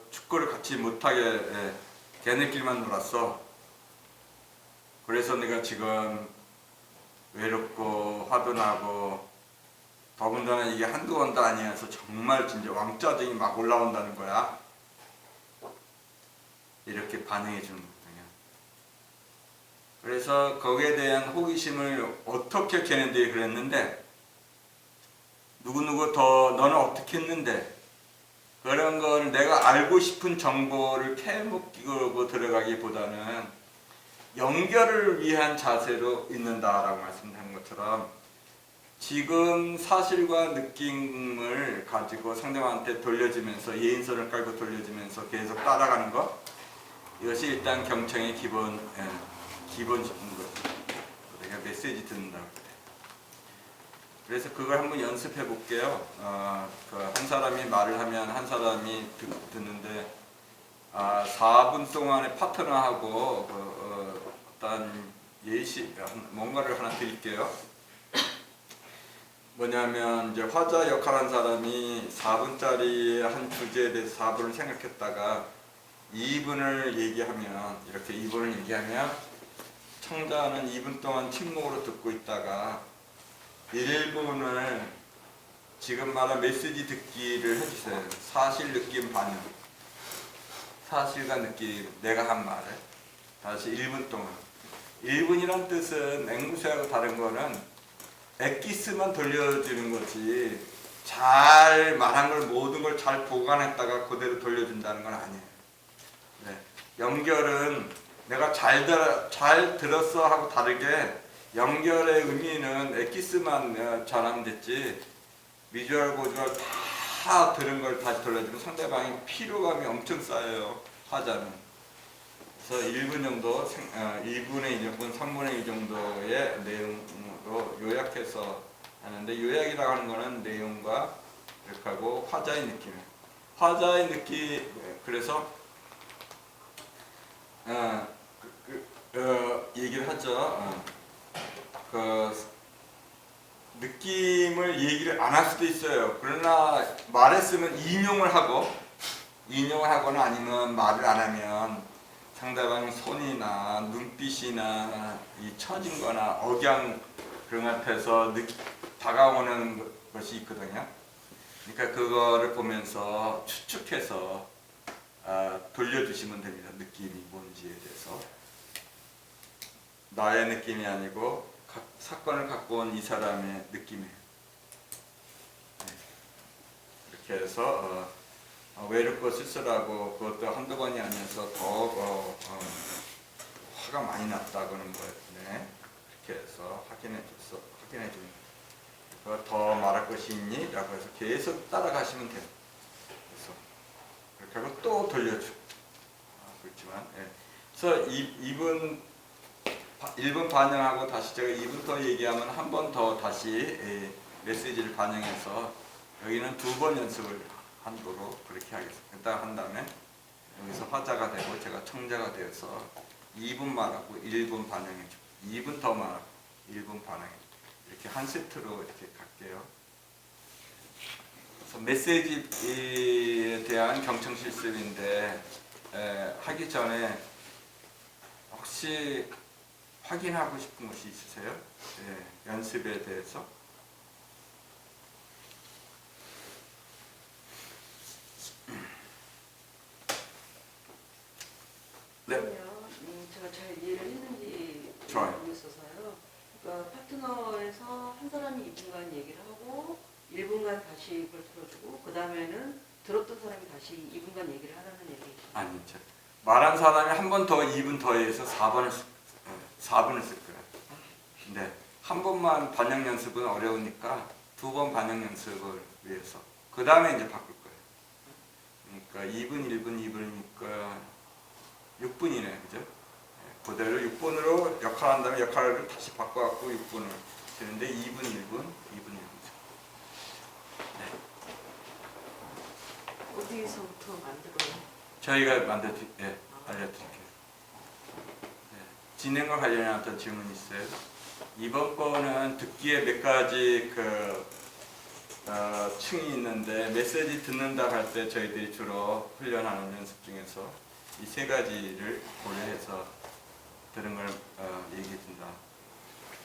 축구를 같이 못하게 걔네끼리만 놀았어. 그래서 내가 지금 외롭고 화도 나고 더군다나 이게 한두 번도 아니어서 정말 진짜 왕짜증이 막 올라온다는 거야. 이렇게 반응해 주는 거거든요. 그래서 거기에 대한 호기심을 어떻게 걔네들이 그랬는데 누구누구 더 너는 어떻게 했는데 그런 걸 내가 알고 싶은 정보를 캐묻고 들어가기보다는 연결을 위한 자세로 있는다라고 말씀드린 것처럼 지금 사실과 느낌을 가지고 상대방한테 돌려주면서 예인선을 깔고 돌려주면서 계속 따라가는 것, 이것이 일단 경청의 기본적인 것. 내가 메시지 듣는다고. 그래서 그걸 한번 연습해 볼게요. 한 사람이 말을 하면 한 사람이 듣는데 4분 동안에 파트너하고 어떤 예시 뭔가를 하나 드릴게요. 뭐냐면 이제 화자 역할한 사람이 4분짜리 한 주제에 대해서 4분을 생각했다가 2분을 얘기하면 이렇게 2분을 얘기하면 청자는 2분 동안 침묵으로 듣고 있다가 1분을 지금 말한 메시지 듣기를 해주세요. 사실, 느낌, 반영. 사실과 느낌, 내가 한 말을 다시 1분 동안. 1분이란 뜻은 앵무새하고 다른 거는 엑기스만 돌려주는 거지 잘 말한 걸 모든 걸 잘 보관했다가 그대로 돌려준다는 건 아니에요. 네. 연결은 내가 잘 들었어 하고 다르게 연결의 의미는 엑기스만 잘하면 됐지 비주얼 고주얼 다 들은 걸 다시 돌려주면 상대방이 피로감이 엄청 쌓여요. 하자는. 그래서 1분 정도 2분의 1분 3분의 1 정도의 내용으로 요약해서 하는데 요약이라고 하는 거는 내용과 이렇게 하고 화자의 느낌. 화자의 느낌. 그래서 얘기를 하죠. 그 느낌을 얘기를 안 할 수도 있어요. 그러나 말했으면 인용을 하거나 아니면 말을 안 하면 상대방 손이나 눈빛이나 이 처진 거나 억양 그런 것 같아서 다가오는 것이 있거든요. 그러니까 그거를 보면서 추측해서 돌려주시면 됩니다. 느낌이 뭔지에 대해서. 나의 느낌이 아니고 사건을 갖고 온 이 사람의 느낌이에요. 네. 이렇게 해서 외롭고 쓸쓸하고 그것도 한두 번이 아니어서 더 화가 많이 났다고는 거예요. 네. 이렇게 해서 확인해 줍니다. 더 말할 것이 있니? 라고 해서 계속 따라가시면 돼요. 그래서 그렇게 하고 또 돌려주고. 그렇지만, 예. 그래서 1분 반영하고 다시 제가 2분 더 얘기하면 한 번 더 다시 메시지를 반영해서 여기는 2번 연습을 하도록 그렇게 하겠습니다. 일단 한 다음에 여기서 화자가 되고 제가 청자가 되어서 2분 말하고 1분 반영해주고 2분 더 말하고 1분 반영해주고 이렇게 한 세트로 이렇게 갈게요. 그래서 메시지에 대한 경청 실습인데 하기 전에 혹시 확인하고 싶은 것이 있으세요? 연습에 대해서? 네. 제가 잘 이해를 했는지 좋아요. 모르겠어서요. 그러니까 파트너에서 한 사람이 2분간 얘기를 하고 1분간 다시 그걸 들어주고 그 다음에는 들었던 사람이 다시 2분간 얘기를 하라는 얘기죠. 아니죠. 말한 사람이 한 번 더 2분 더해서 4분을 쓸 거예요. 근데 한 번만 반영 연습은 어려우니까 2번 반영 연습을 위해서 그 다음에 이제 바꿀 거예요. 그러니까 2분, 1분, 2분이니까 6분이네, 그죠? 그대로 6분으로 역할한 다음에 역할을 다시 바꿔갖고 6분을 되는데 2분, 1분, 2분, 1분이죠. 네. 어디서부터 만들어요? 저희가 알려드릴게요. 네. 진행과 관련한 어떤 질문이 있어요? 이번 거는 듣기에 몇 가지 층이 있는데 메시지 듣는다 할 때 저희들이 주로 훈련하는 연습 중에서 이 세 가지를 고려해서 들은 걸 얘기해 준다.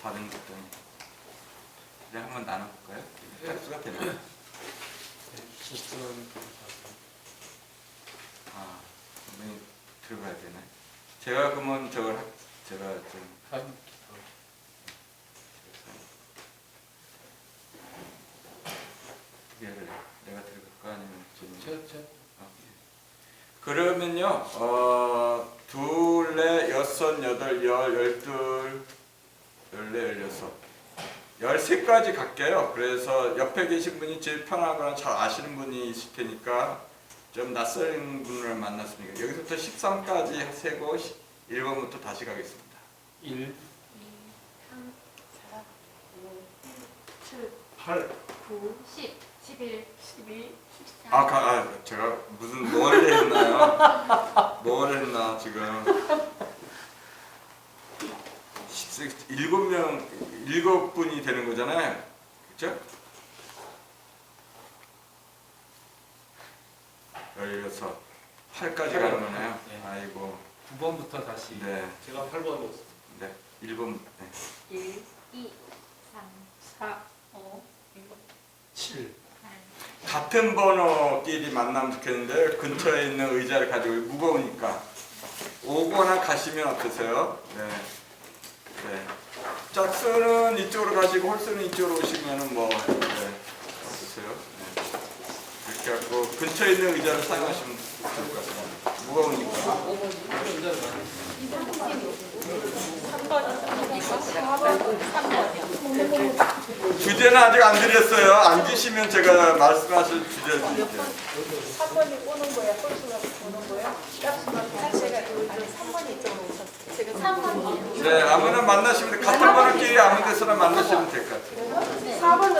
다른 것들은 이제 한번 나눠볼까요? 짝수가 되나요? 분명히 들어가야 되네. 제가 그러면 제가 좀 내가 들어갈까 아니면 좀 그러면요, 둘, 넷, 여섯, 여덟, 열둘, 열네, 열여섯, 13까지 갈게요. 그래서 옆에 계신 분이 제일 편하거나 잘 아시는 분이 있을 테니까 좀 낯선 분을 만났으니까 여기서부터 13까지 세고 1번부터 다시 가겠습니다. 1, 2, 3, 4, 5, 7, 8, 9, 10, 11, 12, 13. 제가 무슨 뭐를 했나요? 뭐를 했나 지금 7분이 되는 거잖아요. 그렇죠? 16, 8까지 가는 거네요. 네. 아이고. 9번부터 다시. 네. 제가 8번이었어요. 네. 1번. 네. 1, 2, 3, 4, 5, 6, 7. 8. 같은 번호끼리 만나면 좋겠는데 근처에 있는 의자를 가지고 무거우니까 오거나 가시면 어떠세요? 네. 네. 짝수는 이쪽으로 가시고 홀수는 이쪽으로 오시면은 뭐 어떠세요? 네. 이렇게 하고 근처에 있는 의자를 사용하시면 좋을 것 같습니다. 무거우니까. 주제는 아직 안 드렸어요. 앉으시면 제가 말씀하실 주제를 드릴게요. 3번이 오는 거야, 홀수가 오는 거야? 짝수가 자체가 아니 3번이 이쪽으로 오셨어요. 지금 3번이에요. 네, 아무나 만나시면 같은 번호끼리 아무 데서나 만나시면 될 것 같아요. 4번은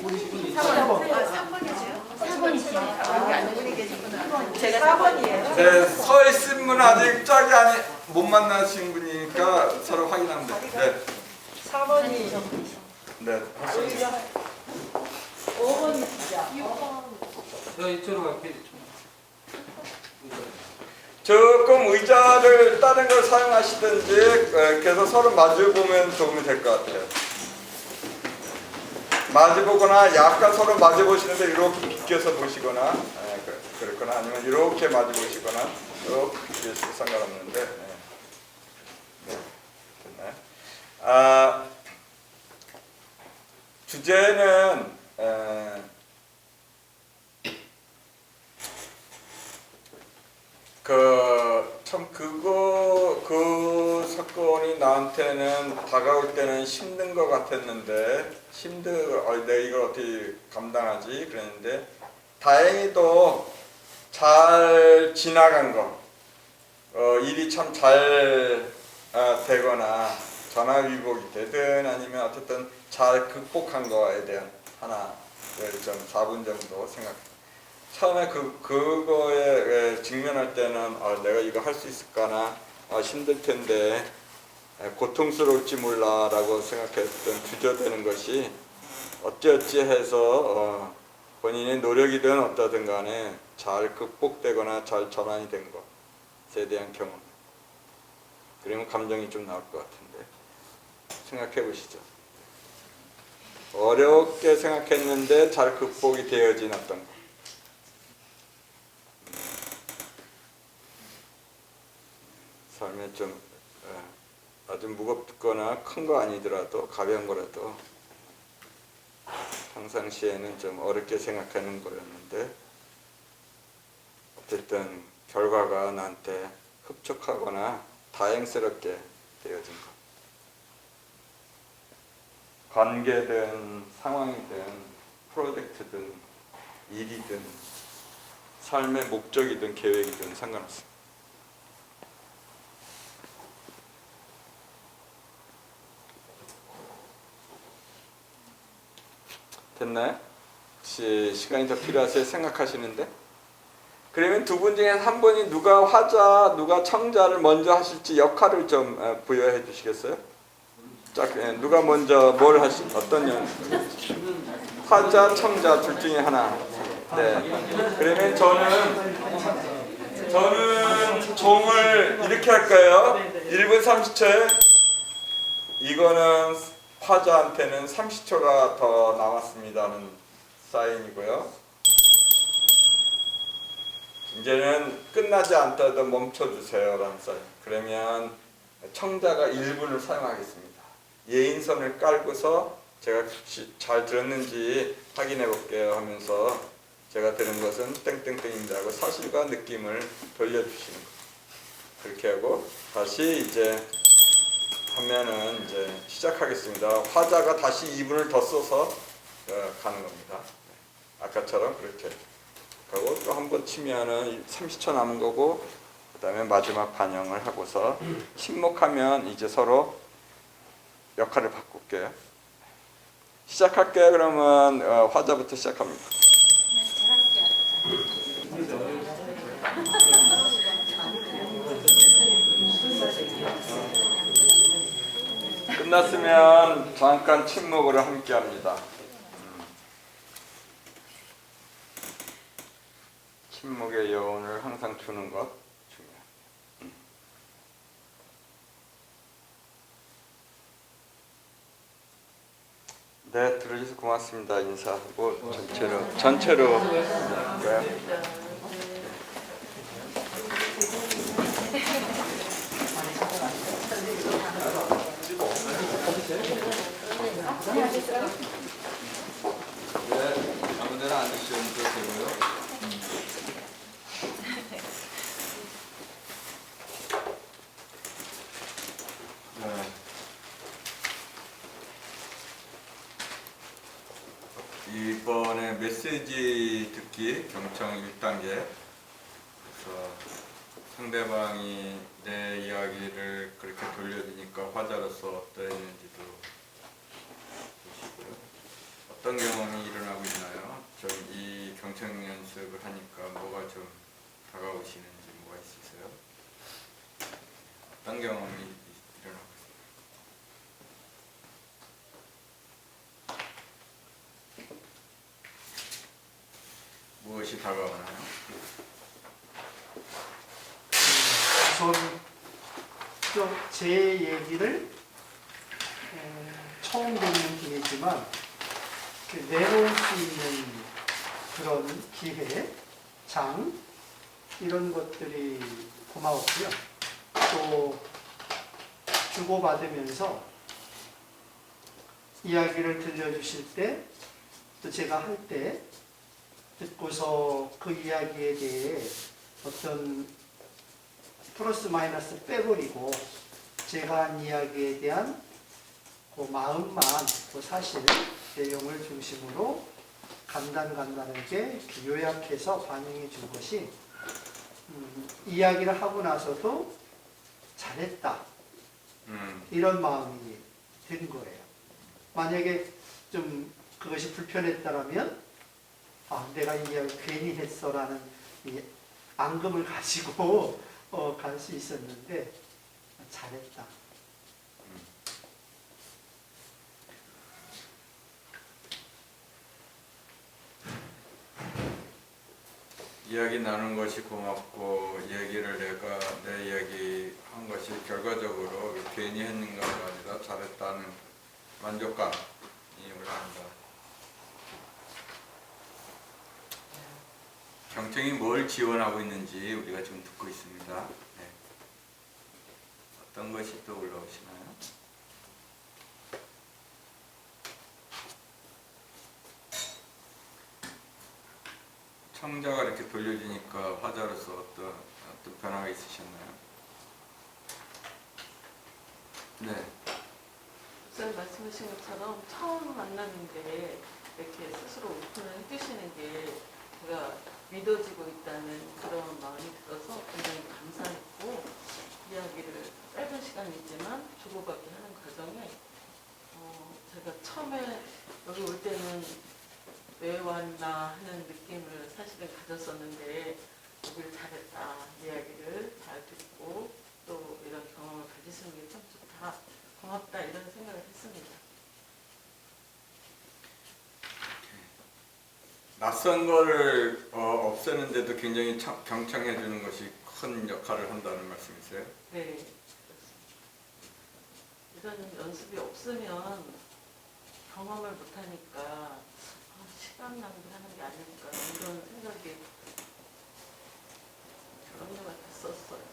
무엇이지? 3번. 3번이죠. 여기 안 분이 계시구나. 제가 4번이에요. 네, 서 있은 분은 아직 짝이 아니 못 만나신 분이니까 서로 확인하면 돼요. 네, 4번이 네. 오히려 5번이 진짜. 너 이쪽으로 갈게. 조금 의자를 다른 걸 사용하시든지 그래서 서로 마주 보면 도움이 될 것 같아요. 마주 보거나 약간 서로 마주 보시는데 이렇게 비껴서 보시거나 그렇거나 아니면 이렇게 마주 보시거나 이렇게 비껴서 상관없는데 네. 됐나요? 주제는 참 그 사건이 나한테는 다가올 때는 힘든 것 같았는데 내가 이걸 어떻게 감당하지 그랬는데 다행히도 잘 지나간 거 일이 참 잘 되거나 전화위복이 되든 아니면 어쨌든 잘 극복한 거에 대한 하나를 좀 4분 정도 생각합니다. 처음에 그거에 직면할 때는 내가 이거 할 수 있을까나 힘들 텐데 고통스러울지 몰라라고 생각했던 주저되는 것이 어찌어찌 해서 본인의 노력이든 어떠든 간에 잘 극복되거나 잘 전환이 된 것에 대한 경험 그리고 감정이 좀 나올 것 같은데 생각해 보시죠. 어렵게 생각했는데 잘 극복이 되어진 어떤 것 삶에 좀 아주 무겁거나 큰 거 아니더라도 가벼운 거라도 평상시에는 좀 어렵게 생각하는 거였는데 어쨌든 결과가 나한테 흡족하거나 다행스럽게 되어진 것. 관계든 상황이든 프로젝트든 일이든 삶의 목적이든 계획이든 상관없습니다. 됐나요? 혹시 시간이 더 필요하세요? 생각하시는데? 그러면 두 분 중에 한 분이 누가 화자, 누가 청자를 먼저 하실지 역할을 좀 부여해 주시겠어요? 자, 누가 먼저 뭘 어떤 연? 화자, 청자 둘 중에 하나. 네. 그러면 저는 종을 이렇게 할까요? 1분 30초에 이거는 화자한테는 30초가 더 남았습니다는 사인이고요. 이제는 끝나지 않더라도 멈춰주세요 라는 사인. 그러면 청자가 1분을 사용하겠습니다. 예인선을 깔고서 제가 잘 들었는지 확인해 볼게요 하면서 제가 들은 것은 땡땡땡입니다 하고 사실과 느낌을 돌려주시는 거예요. 그렇게 하고 다시 이제 하면은 이제 시작하겠습니다. 화자가 다시 2분을 더 써서 가는 겁니다. 아까처럼 그렇게 하고 또 한 번 치면은 30초 남은 거고 그 다음에 마지막 반영을 하고서 침묵하면 이제 서로 역할을 바꿀게요. 시작할게요. 그러면 화자부터 시작합니다. 끝났으면 잠깐 침묵으로 함께 합니다. 침묵의 여운을 항상 주는 것 중요해요. 네, 들어주셔서 고맙습니다. 인사하고 전체로 네. 네, 아무데나 앉으시면 되고요. 이번에 메시지 듣기 경청 1단계. 그래서 상대방이 내 이야기를 그렇게 돌려주니까 화자로서 어떠했는지도 보시고요. 어떤 경험이 일어나고 있나요? 좀 이 경청 연습을 하니까 뭐가 좀 다가오시는지 뭐가 있으세요? 어떤 경험이 일어나고 있어요? 무엇이 다가오나요? 우선 좀 제 얘기를 처음 듣는 기회지만 내놓을 수 있는 그런 기회, 장 이런 것들이 고마웠고요. 또 주고받으면서 이야기를 들려주실 때, 또 제가 할 때 듣고서 그 이야기에 대해 어떤 플러스 마이너스 빼버리고 제가 한 이야기에 대한 그 마음만, 그 사실 내용을 중심으로 간단하게 요약해서 반영해 준 것이 이야기를 하고 나서도 잘했다 이런 마음이 든 거예요. 만약에 좀 그것이 불편했다라면 내가 이 이야기 괜히 했어라는 이 앙금을 가지고 갈 수 있었는데 잘했다. 이야기 나눈 것이 고맙고 얘기를 내가 내 이야기 한 것이 결과적으로 괜히 했는가가 아니라 잘했다는 만족감이 올라간다. 경청이 뭘 지원하고 있는지 우리가 지금 듣고 있습니다. 네. 어떤 것이 또 올라오시나요? 청자가 이렇게 돌려주니까 화자로서 어떤 변화가 있으셨나요? 네. 목사님 말씀하신 것처럼 처음 만났는데 이렇게 스스로 오픈을 해주시는 게 제가 믿어지고 있다는 그런 마음이 들어서 굉장히 감사했고, 이야기를 짧은 시간이지만 주고받기 하는 과정에 제가 처음에 여기 올 때는 왜 왔나 하는 느낌을 사실은 가졌었는데, 여기를 잘했다, 이야기를 잘 듣고 또 이런 경험을 가지시는 게 참 좋다, 고맙다, 이런 생각을 했습니다. 낯선 거를 없애는데도 굉장히 경청해 주는 것이 큰 역할을 한다는 말씀이세요? 네, 그렇습니다. 이런 연습이 없으면 경험을 못하니까 시간 낭비하는 게 아닐까 이런 생각이 염려가 됐었어요.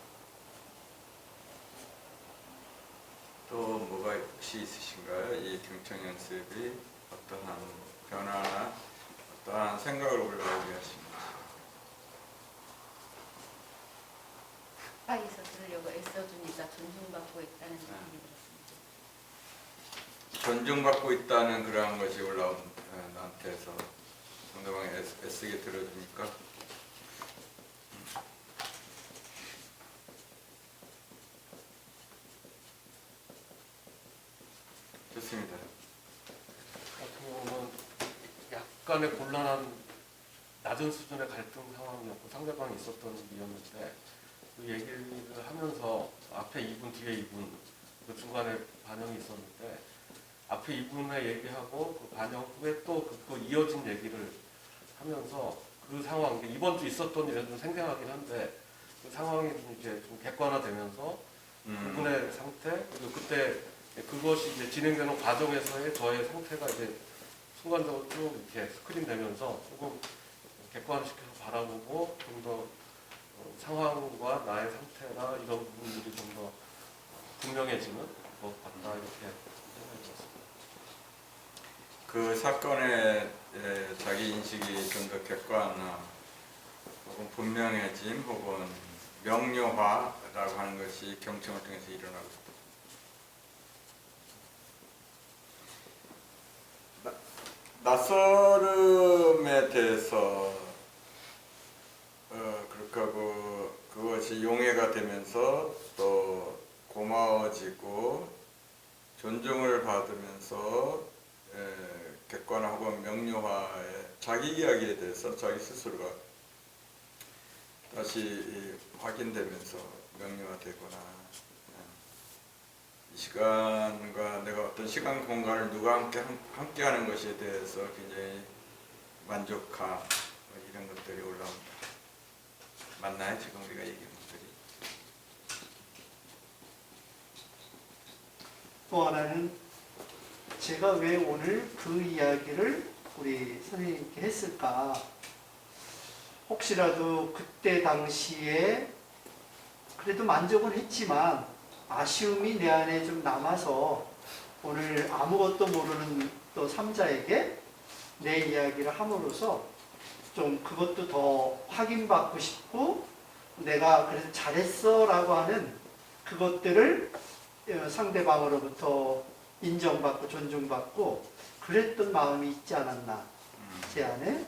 또 뭐가 혹시 있으신가요? 이 경청 연습이 어떠한 변화나 어떠한 생각을 올라오게 하십니까? 가까이서 들으려고 애써주니까 존중받고 있다는 느낌이 들었습니다. 존중받고 있다는 그러한 것이 올라온 나한테서 상대방이 애쓰게 들어주니까 좋습니다. 같은 경우는 약간의 곤란한 낮은 수준의 갈등 상황이었고 상대방이 있었던 일이었는데, 그 얘기를 하면서 앞에 2분 뒤에 2분 그 중간에 반영이 있었는데, 앞에 2분에 얘기하고 그 반영 후에 또 그 이어진 얘기를 하면서 그 상황, 이번 주 있었던 일이 좀 생생하긴 한데 그 상황이 좀 이제 좀 객관화되면서 그분의 상태, 그리고 그때 그것이 이제 진행되는 과정에서의 저의 상태가 이제 순간적으로 쭉 이렇게 스크린되면서 조금 객관시켜서 바라보고 좀 더 상황과 나의 상태나 이런 부분들이 좀 더 분명해지는 것 같다, 이렇게 생각이 들었습니다. 그 사건의 자기 인식이 좀 더 객관화 혹은 분명해짐 혹은 명료화라고 하는 것이 경청을 통해서 일어나고 있습니다. 낯설음에 대해서 그렇게 하고 그것이 용해가 되면서 또 고마워지고 존중을 받으면서 객관화하고 명료화의 자기 이야기에 대해서 자기 스스로가 다시 확인되면서 명료화되거나 이 시간과 내가 어떤 시간 공간을 누가 함께 하는 것에 대해서 굉장히 만족함 이런 것들이 올라옵니다. 맞나요? 지금 우리가 얘기한 것들이. 또 하나는 제가 왜 오늘 그 이야기를 우리 선생님께 했을까? 혹시라도 그때 당시에 그래도 만족은 했지만 아쉬움이 내 안에 좀 남아서 오늘 아무것도 모르는 또 3자에게 내 이야기를 함으로써 좀 그것도 더 확인받고 싶고 내가 그래서 잘했어 라고 하는 그것들을 상대방으로부터 인정받고 존중받고 그랬던 마음이 있지 않았나 제 안에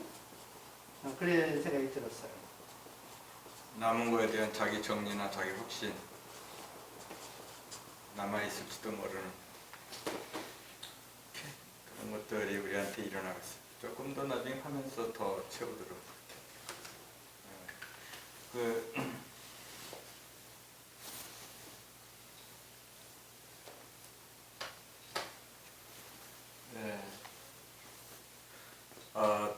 그런 생각이 들었어요. 남은 거에 대한 자기 정리나 자기 확신 남아있을지도 모르는 그런 것들이 우리한테 일어나고 있어요. 조금 더 나중에 하면서 더 채우도록 네.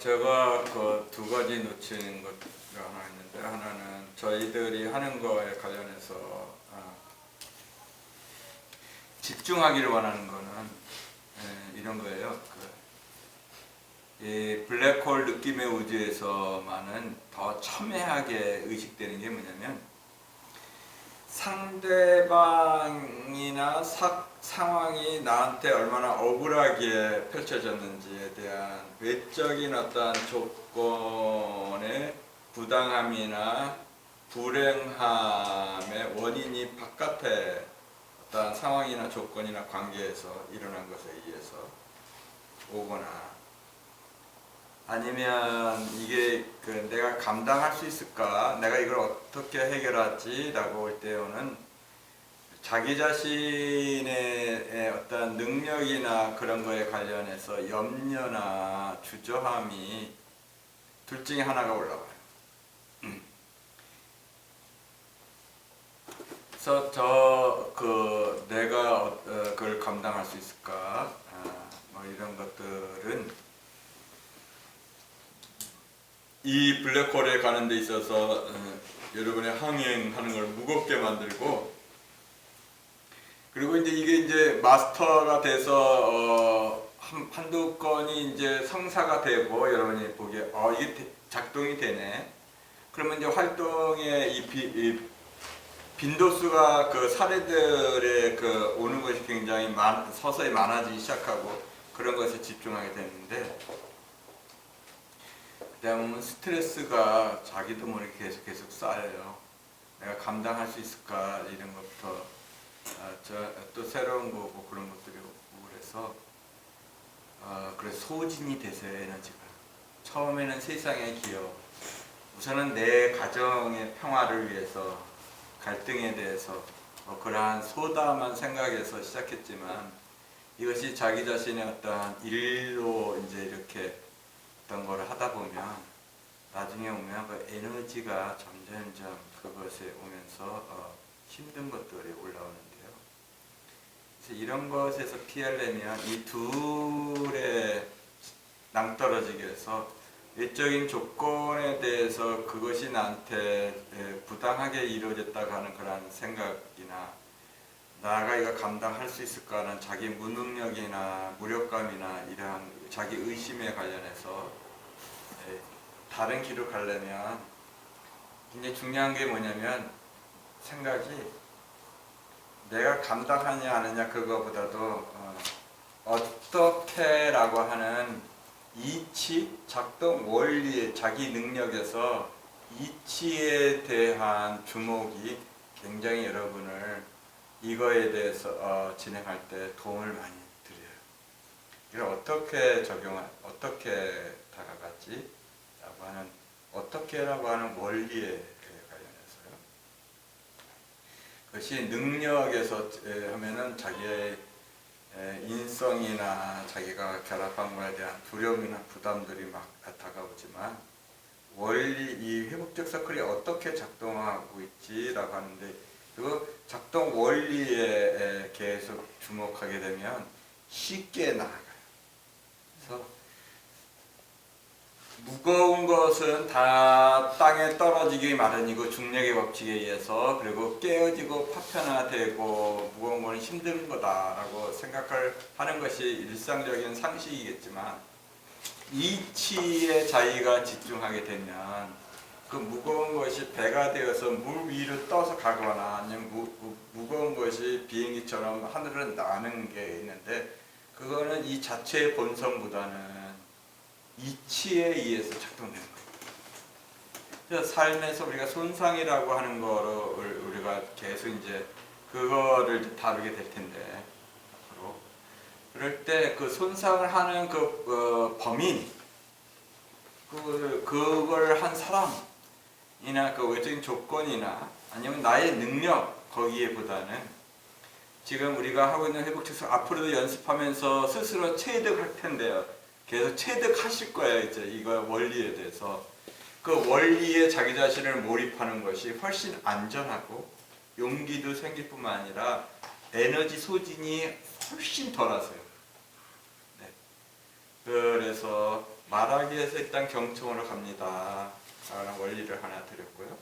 제가 그 두 가지 놓치는 것가 하나 있는데 하나는 저희들이 하는 거에 관련해서 집중하기를 원하는 거는 이런 거예요. 이 블랙홀 느낌의 우주에서만은 더 첨예하게 의식되는 게 뭐냐면 상대방이나 상황이 나한테 얼마나 억울하게 펼쳐졌는지에 대한 외적인 어떤 조건의 부당함이나 불행함의 원인이 바깥에 어떤 상황이나 조건이나 관계에서 일어난 것에 의해서 오거나 아니면 이게 내가 감당할 수 있을까? 내가 이걸 어떻게 해결하지? 라고 할 때는 자기 자신의 어떤 능력이나 그런 거에 관련해서 염려나 주저함이 둘 중에 하나가 올라와요. 그래서 내가 그걸 감당할 수 있을까? 뭐 이런 것들은 이 블랙홀에 가는 데 있어서 여러분의 항행하는 걸 무겁게 만들고 그리고 이게 이제 마스터가 돼서 한두 건이 이제 성사가 되고 여러분이 보기에 이게 작동이 되네. 그러면 이제 활동의 이 빈도수가 그 사례들의 오는 것이 굉장히 서서히 많아지기 시작하고 그런 것에 집중하게 되는데 그다음에 스트레스가 자기도 모르게 계속 쌓여요. 내가 감당할 수 있을까 이런 것부터 또 새로운 거고 그런 것들이 오고 그래서 그래서 소진이 되세요. 에너지가 처음에는 세상의 기여 우선은 내 가정의 평화를 위해서 갈등에 대해서 그러한 소담한 생각에서 시작했지만 이것이 자기 자신의 어떠한 일로 이제 이렇게 어떤 걸 하다 보면 나중에 오면 그 에너지가 점점 그것에 오면서 힘든 것들이 올라오는데요. 그래서 이런 것에서 피하려면 이 둘의 낭떠러지기 위해서 외적인 조건에 대해서 그것이 나한테 부당하게 이루어졌다고 하는 그런 생각이나 나가 이거 감당할 수 있을까 하는 자기 무능력이나 무력감이나 이러한 자기 의심에 관련해서 다른 길로 가려면 굉장히 중요한 게 뭐냐면 생각이 내가 감당하냐 안 하냐 그거보다도 어떻게 라고 하는 이치, 작동 원리의 자기 능력에서 이치에 대한 주목이 굉장히 여러분을 이거에 대해서 진행할 때 도움을 많이 드려요. 이걸 어떻게 다가갔지? 라고 하는 어떻게라고 하는 원리에 관련해서요. 그것이 능력에서 하면은 자기의 인성이나 자기가 결합한 거에 대한 두려움이나 부담들이 막 다가오지만 원리 이 회복적 서클이 어떻게 작동하고 있지라고 하는데 그 작동 원리에 계속 주목하게 되면 쉽게 나아가요. 그래서 무거운 것은 다 땅에 떨어지기 마련이고 중력의 법칙에 의해서 그리고 깨어지고 파편화되고 무거운 건 힘든 거다라고 하는 것이 일상적인 상식이겠지만 이치에 자기가 집중하게 되면 그 무거운 것이 배가 되어서 물 위로 떠서 가거나 아니면 무거운 것이 비행기처럼 하늘을 나는 게 있는데 그거는 이 자체의 본성보다는 이치에 의해서 작동되는 거예요. 그래서 삶에서 우리가 손상이라고 하는 거를 우리가 계속 이제 그거를 다루게 될 텐데 그럴 때 그 손상을 하는 그 범인 그걸 한 사람이나 그 외적인 조건이나 아니면 나의 능력 거기에보다는 지금 우리가 하고 있는 회복책수 앞으로도 연습하면서 스스로 체득할 텐데요. 계속 체득하실 거예요. 이제 이거 원리에 대해서 그 원리에 자기 자신을 몰입하는 것이 훨씬 안전하고 용기도 생길 뿐만 아니라 에너지 소진이 훨씬 덜하세요. 네. 그래서 말하기 위해서 일단 경청으로 갑니다. 라는 원리를 하나 드렸고요.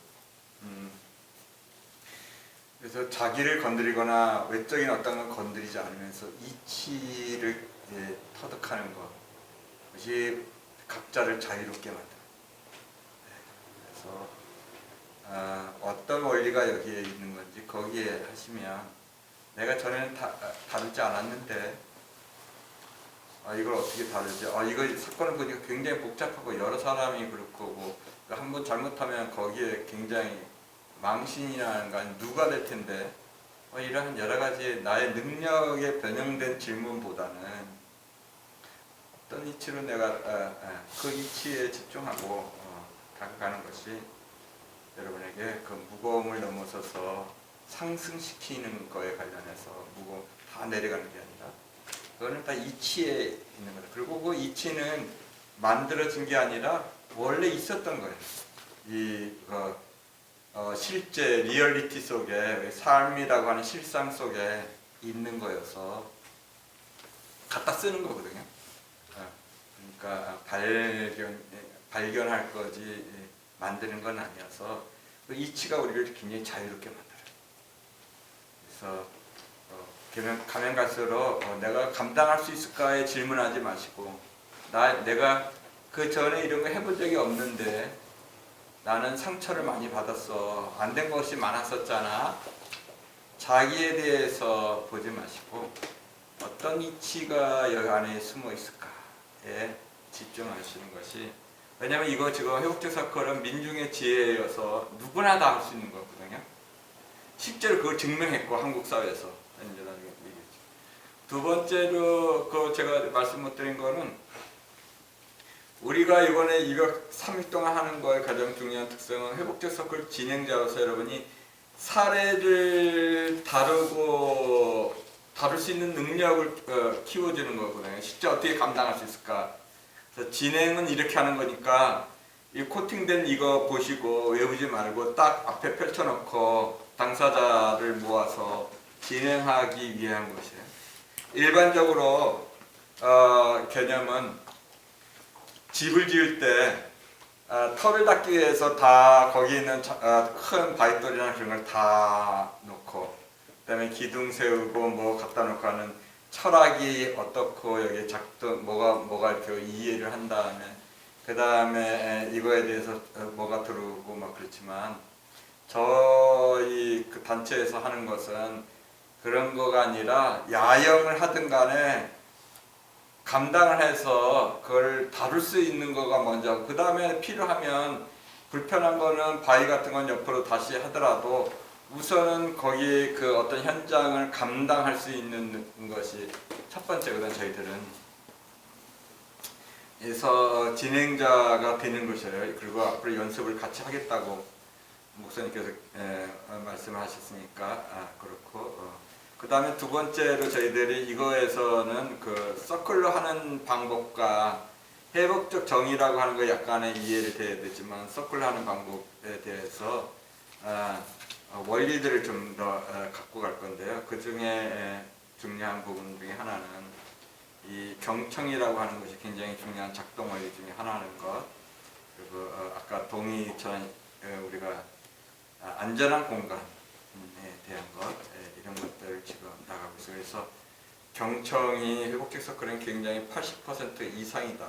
그래서 자기를 건드리거나 외적인 어떤 걸 건드리지 않으면서 이치를 터득하는 것. 그것이 각자를 자유롭게 만듭니다. 그래서 어떤 원리가 여기에 있는 건지 거기에 하시면 내가 전에는 다루지 않았는데 이걸 어떻게 다루지? 이거 사건을 보니까 굉장히 복잡하고 여러 사람이 그렇고 뭐 한번 잘못하면 거기에 굉장히 망신이라는 거 아니면 누가 될 텐데 이런 여러 가지 나의 능력에 변형된 질문보다는 어떤 이치로 내가 그 이치에 집중하고 다가가는 것이 여러분에게 그 무거움을 넘어서서 상승시키는 거에 관련해서 무거움 다 내려가는 게 아니라 그거는 다 이치에 있는 거다. 그리고 그 이치는 만들어진 게 아니라 원래 있었던 거예요. 이 실제 리얼리티 속에 삶이라고 하는 실상 속에 있는 거여서 갖다 쓰는 거거든요. 그러니까 발견할 거지 만드는 건 아니어서 그 이치가 우리를 굉장히 자유롭게 만들어요. 그래서 가면 갈수록 내가 감당할 수 있을까에 질문하지 마시고 내가 그 전에 이런 거 해본 적이 없는데 나는 상처를 많이 받았어. 안 된 것이 많았었잖아. 자기에 대해서 보지 마시고 어떤 이치가 여기 안에 숨어 있을까에 집중하시는 것이 왜냐하면 이거 지금 회복적 서클은 민중의 지혜여서 누구나 다 할 수 있는 거거든요. 실제로 그걸 증명했고 한국 사회에서 두 번째로 그 제가 말씀 못 드린 거는 우리가 이번에 203일 동안 하는 거의 가장 중요한 특성은 회복적 서클 진행자로서 여러분이 사례를 다룰 수 있는 능력을 키워주는 거거든요. 실제 어떻게 감당할 수 있을까. 그래서 진행은 이렇게 하는 거니까 이 코팅된 이거 보시고 외우지 말고 딱 앞에 펼쳐놓고 당사자를 모아서 진행하기 위한 것이에요. 일반적으로 개념은 집을 지을 때 털을 닦기 위해서 다 거기 있는 큰 바위돌이나 그런 걸 다 놓고 그다음에 기둥 세우고 뭐 갖다 놓고 하는 철학이 어떻고 여기 작동 뭐가 이렇게 이해를 한 다음에 그 다음에 이거에 대해서 뭐가 들어오고 막 그렇지만 저희 그 단체에서 하는 것은 그런 거가 아니라 야영을 하든 간에 감당을 해서 그걸 다룰 수 있는 거가 먼저 그 다음에 필요하면 불편한 거는 바위 같은 건 옆으로 다시 하더라도 우선은 거기 그 어떤 현장을 감당할 수 있는 것이 첫 번째거든. 저희들은 그래서 진행자가 되는 것이에요. 그리고 앞으로 연습을 같이 하겠다고 목사님께서 말씀을 하셨으니까 그렇고 그 다음에 두 번째로 저희들이 이거에서는 그 서클로 하는 방법과 회복적 정의라고 하는 거 약간의 이해를 돼야 되지만 서클로 하는 방법에 대해서 원리들을 좀 더 갖고 갈 건데요. 그 중에 중요한 부분 중에 하나는 이 경청이라고 하는 것이 굉장히 중요한 작동 원리 중에 하나인 것. 그리고 아까 동의처럼 우리가 안전한 공간에 대한 것 이런 것들을 지금 나가고 있어요. 그래서 경청이 회복적 서클은 굉장히 80% 이상이다.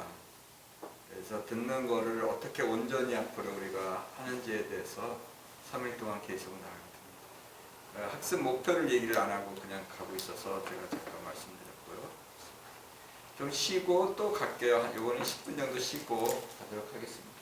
그래서 듣는 거를 어떻게 온전히 앞으로 우리가 하는지에 대해서 3일 동안 계속 나가거든요. 학습 목표를 얘기를 안 하고 그냥 가고 있어서 제가 잠깐 말씀드렸고요. 좀 쉬고 또 갈게요. 이번엔 10분 정도 쉬고 가도록 하겠습니다.